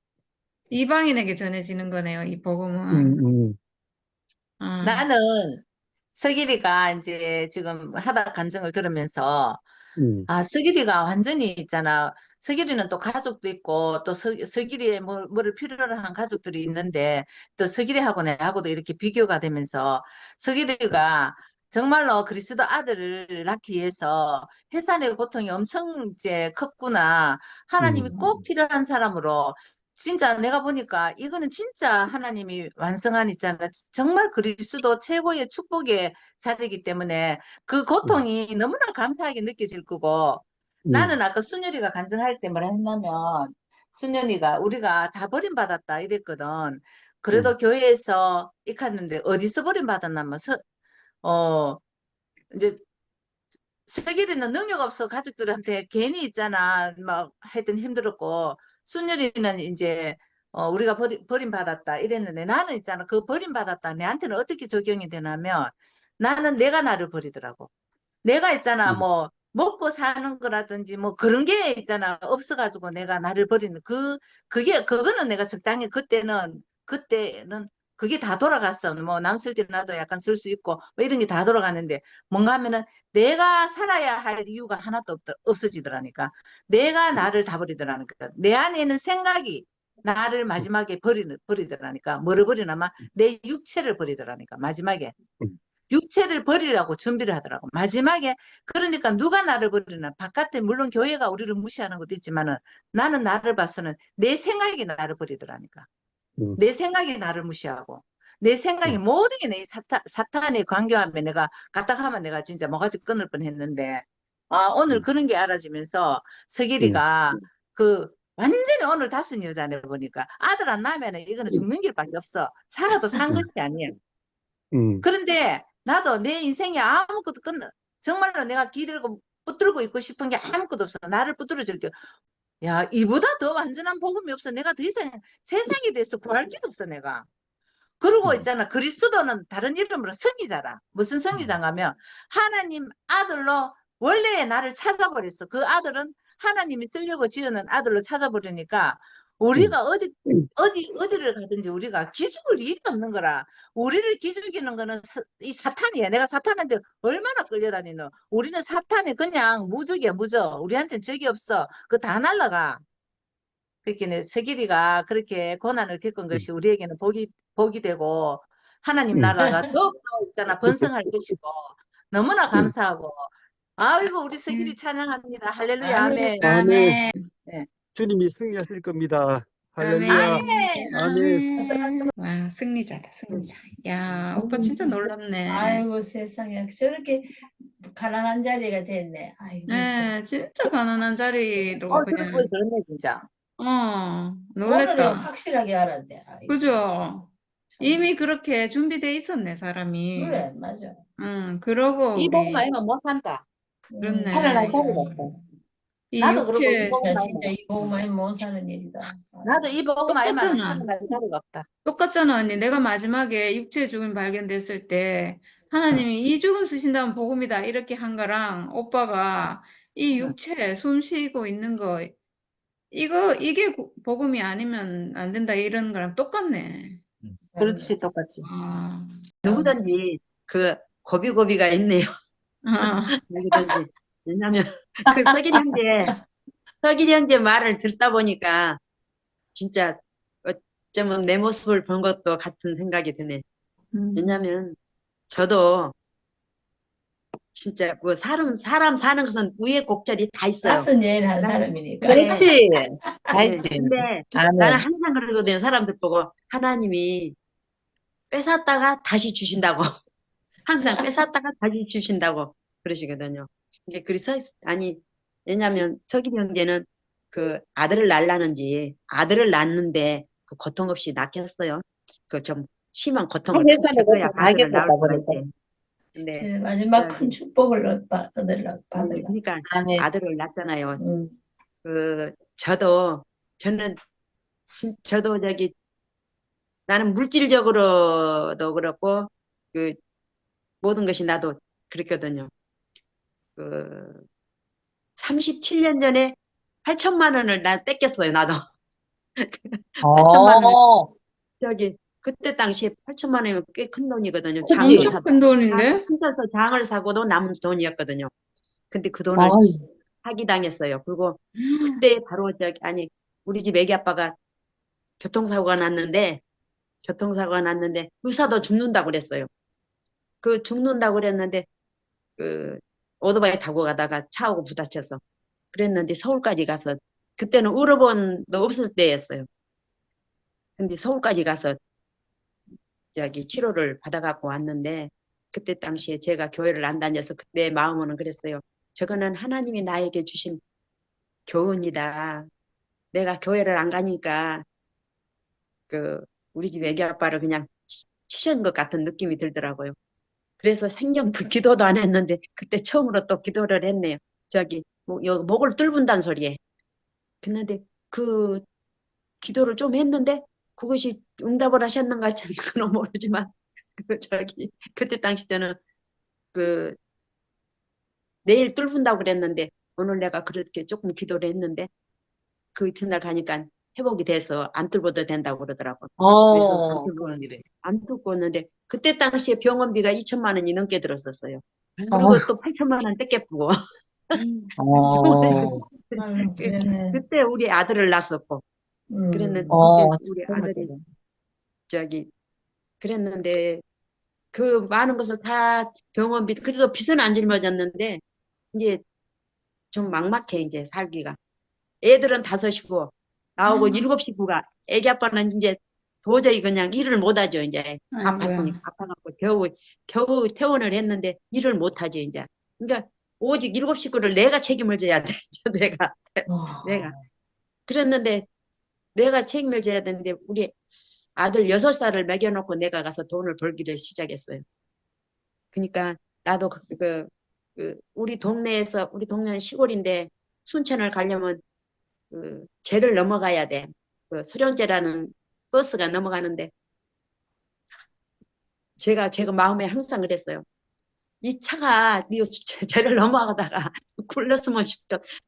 이방인에게 전해지는 거네요, 이 음, 복음은. 음, 아, 나는 서길이가 이제 지금 하다 간증을 들으면서 음, 아, 서길이가 완전히 있잖아. 서길이는 또 가족도 있고 또 서길이의 뭐를 필요로 한 가족들이 있는데 또 서길이하고 내하고도 이렇게 비교가 되면서 서길이가 정말로 그리스도 아들을 낳기 위해서 해산의 고통이 엄청 이제 컸구나. 하나님이 꼭 필요한 사람으로 진짜 내가 보니까 이거는 진짜 하나님이 완성한 있잖아. 정말 그리스도 최고의 축복의 자리이기 때문에 그 음, 고통이 너무나 감사하게 느껴질 거고 음, 나는 아까 순열이가 간증할 때 뭐라 했냐면 순열이가 우리가 다 버림받았다 이랬거든. 음, 그래도 교회에서 익혔는데 어디서 버림받았냐면 어 이제 슬기리는 능력 없어 가족들한테 괜히 있잖아 막 하여튼 힘들었고 순열이는 이제 우리가 버림받았다 이랬는데 나는 있잖아 그 버림받았다 내한테는 어떻게 적용이 되냐면 나는 내가 나를 버리더라고. 내가 있잖아, 음, 뭐, 먹고 사는 거라든지, 뭐, 그런 게 있잖아, 없어가지고 내가 나를 버리는, 그거는 내가 적당히, 그때는, 그게 다 돌아갔어. 뭐, 남 쓸 때 나도 약간 쓸 수 있고, 뭐, 이런 게 다 돌아갔는데, 뭔가 하면은, 내가 살아야 할 이유가 하나도 없어지더라니까. 내가 나를 다 버리더라니까. 내 안에 있는 생각이, 나를 마지막에 버리더라니까. 뭐를 버리냐면, 내 육체를 버리더라니까. 마지막에. 음, 육체를 버리려고 준비를 하더라고. 마지막에 그러니까 누가 나를 버리나 바깥에 물론 교회가 우리를 무시하는 것도 있지만은 나는 나를 봐서는 내 생각이 나를 버리더라니까. 음, 내 생각이 나를 무시하고 내 생각이 음, 모든 게 내 사탄의 관계하면 내가 까딱하면 내가 진짜 뭐가지 끊을 뻔했는데 아 오늘 음, 그런 게 알아지면서 음, 서길이가 그 완전히 오늘 다른 여자네 보니까 아들 안 낳으면 이거는 죽는 길밖에 없어. 살아도 산 것이 아니야. 음, 그런데 나도 내 인생에 아무것도 정말로 내가 기들고 붙들고 있고 싶은 게 아무것도 없어. 나를 붙들어 줄 게. 야, 이보다 더 완전한 복음이 없어. 내가 더 이상 세상에 대해서 구할 게 없어, 내가. 그러고 음, 있잖아. 그리스도는 다른 이름으로 성리자라. 무슨 성리자인가 하면 하나님 아들로 원래의 나를 찾아버렸어. 그 아들은 하나님이 쓰려고 지어낸 아들로 찾아버리니까 음, 우리가 어디를 가든지 우리가 기죽을 일이 없는 거라. 우리를 기죽이는 거는 이 사탄이야. 내가 사탄한테 얼마나 끌려다니노. 우리는 사탄이 그냥 무적이야, 무적. 우리한테는 적이 없어. 그거 다 날라가. 그렇게 서길이가 그렇게 고난을 겪은 음, 것이 우리에게는 복이 되고 하나님 음, 나라가 더욱더 있잖아 번성할 것이고 너무나 감사하고 아이고 우리 서길이 찬양합니다. 할렐루야 아멘. 아멘. 아멘. 네. 주님이 승리하실 겁니다. 할렐루야. 아멘. 아멘. 아멘. 와, 승리자다, 승리자. 야, 오빠 진짜 놀랍네. 아이고 세상에 저렇게 가난한 자리가 됐네. 아이고 네, 진짜 가난한 자리로 오늘 그냥, 보니 그렇네 진짜. 오늘은 놀랬다. 확실하게 알았대. 아이고, 그죠? 참. 이미 그렇게 준비돼 있었네, 사람이. 그래 맞아. 응, 그러고 이 복음 우리, 아니면 못 산다. 살아날 그렇네. 자리가 없어. 이 나도 그러고 이 육체, 복음 진짜 아니면 이 복음이 못 사는 일이다. 나도 이 복음 아니면 똑같잖아. 살아날 자리가 없다. 똑같잖아, 언니. 내가 마지막에 육체 죽음이 발견됐을 때, 하나님이 이 죽음 쓰신다면 복음이다. 이렇게 한 거랑, 오빠가 이 육체 숨 쉬고 있는 거, 이게 복음이 아니면 안 된다. 이런 거랑 똑같네. 그렇지 똑같지. 아, 누구든지 그 고비고비가 있네요. 아, 누구든지. 왜냐면 그 서길이 형제 말을 듣다 보니까 진짜 어쩌면 내 모습을 본 것도 같은 생각이 드네. 왜냐면 저도 진짜 뭐 사람 사는 것은 우여곡절이 다 있어요. 낯선 여행 한 나는 사람이니까. 그렇지. 다 네, 있지. 근데 나는 아멘. 항상 그러거든요. 사람들 보고 하나님이 뺏었다가 다시 주신다고. 항상 뺏었다가 다시 주신다고 그러시거든요. 이게 그래서 아니 왜냐면 석일 형제는 그 아들을 아들을 낳는데 그 고통 없이 낳겠어요. 그 좀 심한 고통을 다 세상에 겪어야 다 아들을 낳을 겪었다 수가 그러니까. 있대. 근데 제일 마지막 큰 저기 축복을 받으려. 그러니까 아멘. 아들을 낳잖아요. 음. 저는 저도 저기 나는 물질적으로도 그렇고 그 모든 것이 나도 그랬거든요. 그 37년 전에 8천만 원을 나 뺏겼어요, 나도. 8천만 원을 어, 저기 그때 당시에 8천만 원이면 꽤 큰 돈이거든요. 그치? 장도 엄청 사도. 큰 돈인데? 혼자서 장을 사고도 남은 돈이었거든요. 근데 그 돈을 아유, 사기당했어요. 그리고 그때 바로 우리 집 애기 아빠가 교통사고가 났는데 의사도 죽는다고 그랬어요. 그 죽는다고 그랬는데 그 오토바이 타고 가다가 차하고 부딪혀서 그랬는데 서울까지 가서 그때는 의료보험도 없을 때였어요. 근데 서울까지 가서 치료를 받아갖고 왔는데 그때 당시에 제가 교회를 안 다녀서 그때 마음은 그랬어요. 저거는 하나님이 나에게 주신 교훈이다. 내가 교회를 안 가니까 그 우리 집 애기 아빠를 그냥 치신 것 같은 느낌이 들더라고요. 그래서 생전 그 기도도 안 했는데 그때 처음으로 또 기도를 했네요. 목을 뚫는다는 소리에. 근데 그 기도를 좀 했는데 그것이 응답을 하셨는가 그건 모르지만 그때 당시 때는 그 내일 뚫는다고 그랬는데 오늘 내가 그렇게 조금 기도를 했는데 그 이튿날 가니까 회복이 돼서 안 뚫어도 된다고 그러더라고요. 그래서 안 뚫고 왔는데 그때 당시에 병원비가 2천만 원이 넘게 들었었어요. 그리고 또 8천만 원 뺏겨보고 어, 아유, 그러네. 그때 우리 아들을 낳았었고 그랬는데 우리 아들이 그랬는데 그 많은 것을 다 병원비 그래도 빚은 안 짊어졌는데 이제 좀 막막해 이제 살기가. 애들은 5이고 나오고 7식구가 애기 아빠는 이제 도저히 그냥 일을 못하죠. 이제 아팠으니까 아파갖고 겨우 퇴원을 했는데 일을 못하죠. 이제 그러니까 오직 7식구를 내가 책임을 져야 돼. 내가 그랬는데 내가 책임을 져야 되는데 우리 아들 6살을 먹여놓고 내가 가서 돈을 벌기를 시작했어요. 그러니까 나도 우리 동네는 시골인데 순천을 가려면 제를 넘어가야 돼. 그 소련제라는 버스가 넘어가는데 제가 마음에 항상 그랬어요. 이 차가 제를 넘어가다가 굴렀으면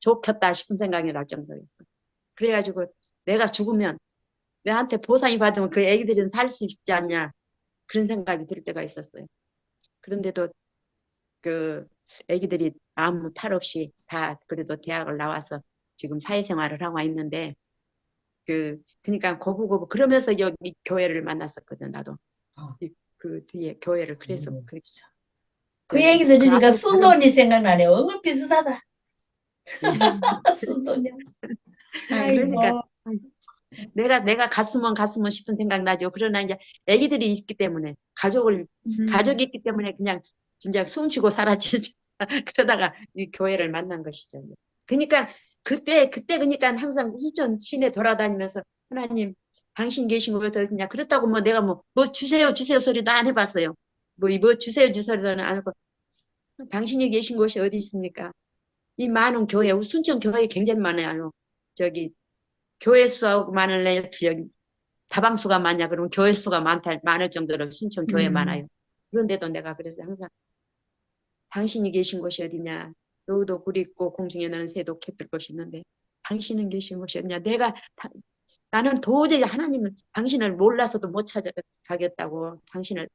좋겠다 싶은 생각이 날 정도였어. 그래가지고 내가 죽으면 내한테 보상이 받으면 그 애기들은 살 수 있지 않냐 그런 생각이 들 때가 있었어요. 그런데도 그 애기들이 아무 탈 없이 다 그래도 대학을 나와서 지금 사회생활을 하고 있는데 그러니까 고부고부 그러면서 여기 교회를 만났었거든 나도. 그 뒤에 교회를 그래서 그 얘기 들으니까 아들 순돈이 생각나네. 얼굴 비슷하다. 순돈이. 그러니까 아이고. 내가 갔으면 싶은 생각 나죠. 그러나 이제 애기들이 있기 때문에 가족이 있기 때문에 그냥 진짜 숨쉬고 살아지지. 그러다가 이 교회를 만난 것이죠. 그러니까 그때 그러니까 항상 후전 시내 돌아다니면서 하나님 당신 계신 거 어떠냐 그렇다고 뭐 내가 뭐 주세요 소리도 안 해봤어요. 뭐 주세요 소리도 안 하고 당신이 계신 곳이 어디 있습니까? 이 많은 교회 순천 교회 굉장히 많아요. 교회 수가 많을래 여기 다방수가 많냐 그러면 교회 수가 많을 정도로 순천 교회 많아요. 그런데도 내가 그래서 항상 당신이 계신 곳이 어디냐 여기도 굴 있고 공중에 나는 새도 캣들 것이 있는데 당신은 계신 곳이 어디냐 나는 도저히 하나님을 당신을 몰라서도 못 찾아가겠다고 당신을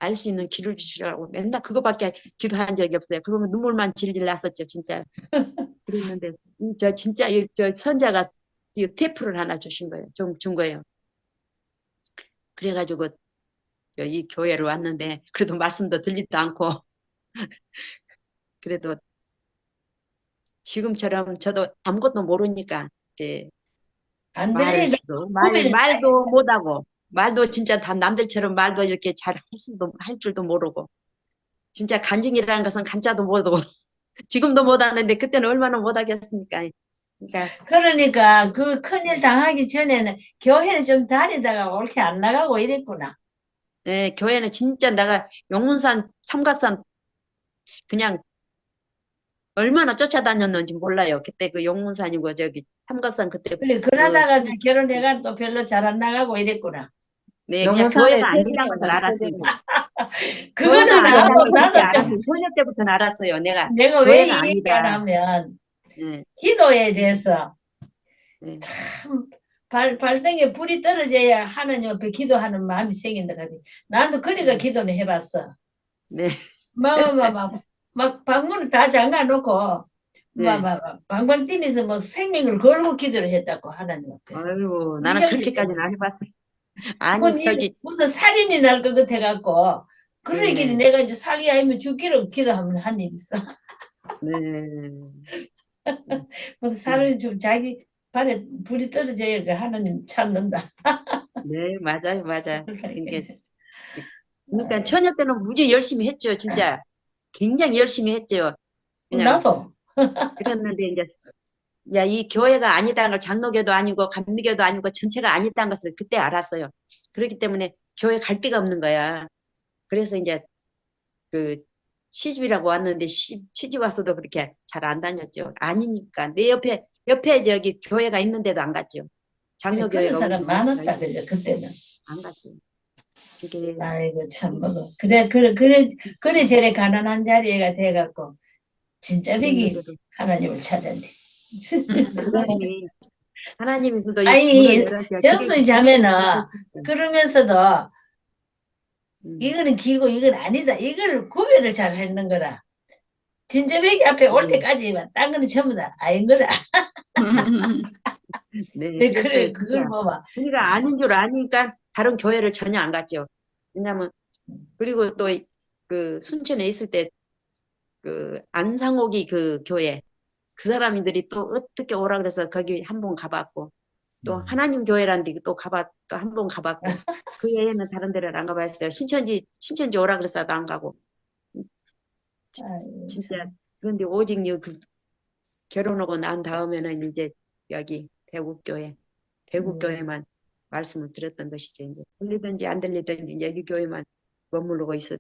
알 수 있는 길을 주시라고 맨날 그거밖에 기도한 적이 없어요. 그러면 눈물만 질질 났었죠 진짜. 그랬는데 진짜 저 선자가 테이프를 하나 주신 거예요. 좀 준 거예요. 그래가지고 이 교회를 왔는데 그래도 말씀도 들리지도 않고 그래도 지금처럼 저도 아무것도 모르니까 안 말을 들리는데 말도 못하고 말도 진짜 다 남들처럼 말도 이렇게 잘 할 줄도 모르고 진짜 간증이라는 것은 간자도 못하고 지금도 못하는데 그때는 얼마나 못하겠습니까? 그러니까 그 큰일 당하기 전에는 교회를 좀 다니다가 옳게 안 나가고 이랬구나. 네, 교회는 진짜 내가 용문산 삼각산 그냥 얼마나 쫓아다녔는지 몰라요. 그때 그 용문산이고 삼각산 그때 그래, 그러다가 이제 결혼해가 또 별로 잘 안 나가고 이랬구나. 네, 그냥 교회가 아니란 것을 알았어요. 그거는 나도 좀 소녀 때부터는 알았어요. 내가 왜 교회가 이 아니다. 얘기하냐면 네. 기도에 대해서 네. 참 발등에 불이 떨어져야 하나님 앞에 기도하는 마음이 생긴다 하더니 나도 그러니까 기도는 해봤어. 네. 막 방문을 다 잠가 놓고 네. 막 방방 뛰면서 막 생명을 걸고 기도를 했다고 하나님 앞에. 아이고, 나는 위험이 그렇게까지는 때문에. 안 해봤어요. 아니, 뭔 저기, 무슨 살인이 날 것 같아갖고 그러길래 네. 내가 이제 살이 아니면 죽기로 기도하면 한 일 있어. 네. 무슨 살을 좀 자기 발에 불이 떨어져야 그 하나님 찾는다. 네, 맞아요, 맞아요. 이게, 그러니까 아이, 처녀 때는 무지 열심히 했죠, 진짜. 굉장히 열심히 했죠. 그냥, 나도 그랬는데, 이제, 야, 이 교회가 아니다는 걸 장로교도 아니고, 감리교도 아니고, 전체가 아니다는 것을 그때 알았어요. 그렇기 때문에 교회 갈 데가 없는 거야. 그래서 이제, 그, 시집이라고 왔는데, 시집 와서도 그렇게 잘 안 다녔죠. 아니니까. 내 옆에 저기 교회가 있는데도 안 갔죠. 그런 장로교회가 우리 사람 동네가 많았다 있는데 그죠 그때는. 안 갔죠. 그게, 아이고 참 뭐고 그래 저래 가난한 자리가 돼갖고 진짜 되기 그랬는데도, 하나님을 찾았네. 하나님이 그래도 이 문을 아니 열어줘. 정순 자매는 그러면서도 음, 이거는 기고 이건 아니다. 이걸 구별을 잘 하는 거라. 진저배기 앞에 올 때까지만 딴 거는 전부 다 아닌 거라. 네, 그래 그랬어요, 그걸 진짜. 뭐봐. 우리가 아닌 줄 아니까 다른 교회를 전혀 안 갔죠. 왜냐면, 그리고 또 그 순천에 있을 때 그 안상옥이 그 교회, 그 사람들이 또 어떻게 오라 그래서 거기 한 번 가봤고, 또 하나님 교회라는 데 또 한 번 가봤고, 그 외에는 다른 데를 안 가봤어요. 신천지 오라 그래서도 안 가고. 아이고, 진짜. 참. 그런데 오직 결혼하고 난 다음에는 이제 여기 대국교회만 말씀을 드렸던 것이죠. 이제 들리든지 안 들리든지 이제 여기 교회만 머무르고 있었.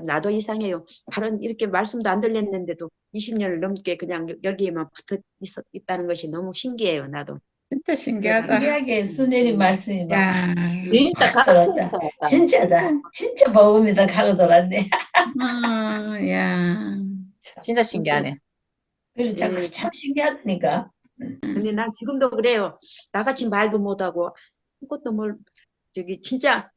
나도 이상해요. 다른 이렇게 말씀도 안 들렸는데도 20년을 넘게 그냥 여기에만 붙어 있다는 것이 너무 신기해요. 나도. 진짜 신기하다. 신기하게 수녀님 말씀이 막 야, 진짜 돌았다. 갇혀서 왔다. 진짜다. 진짜 복음이다 하고 돌았네. 야. 진짜 신기하네. 그래 참 신기하다니까. 근데 난 지금도 그래요. 나같이 말도 못하고 아무것도 저기 진짜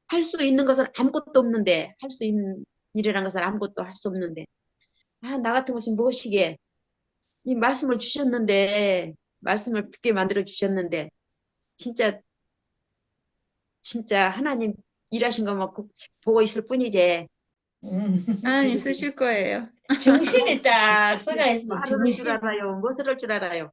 할 수 있는 것은 아무것도 없는데 할 수 있는 일이란 것은 아무것도 할 수 없는데 나 같은 것이 무엇이게 이 말씀을 주셨는데 말씀을 듣게 만들어 주셨는데 진짜 하나님 일하신 것만 보고 있을 뿐이지 하나님 쓰실 거예요. 중심이 딱 서가 있어. 말을 할 줄 중심. 알아요. 무엇을 할 줄 알아요.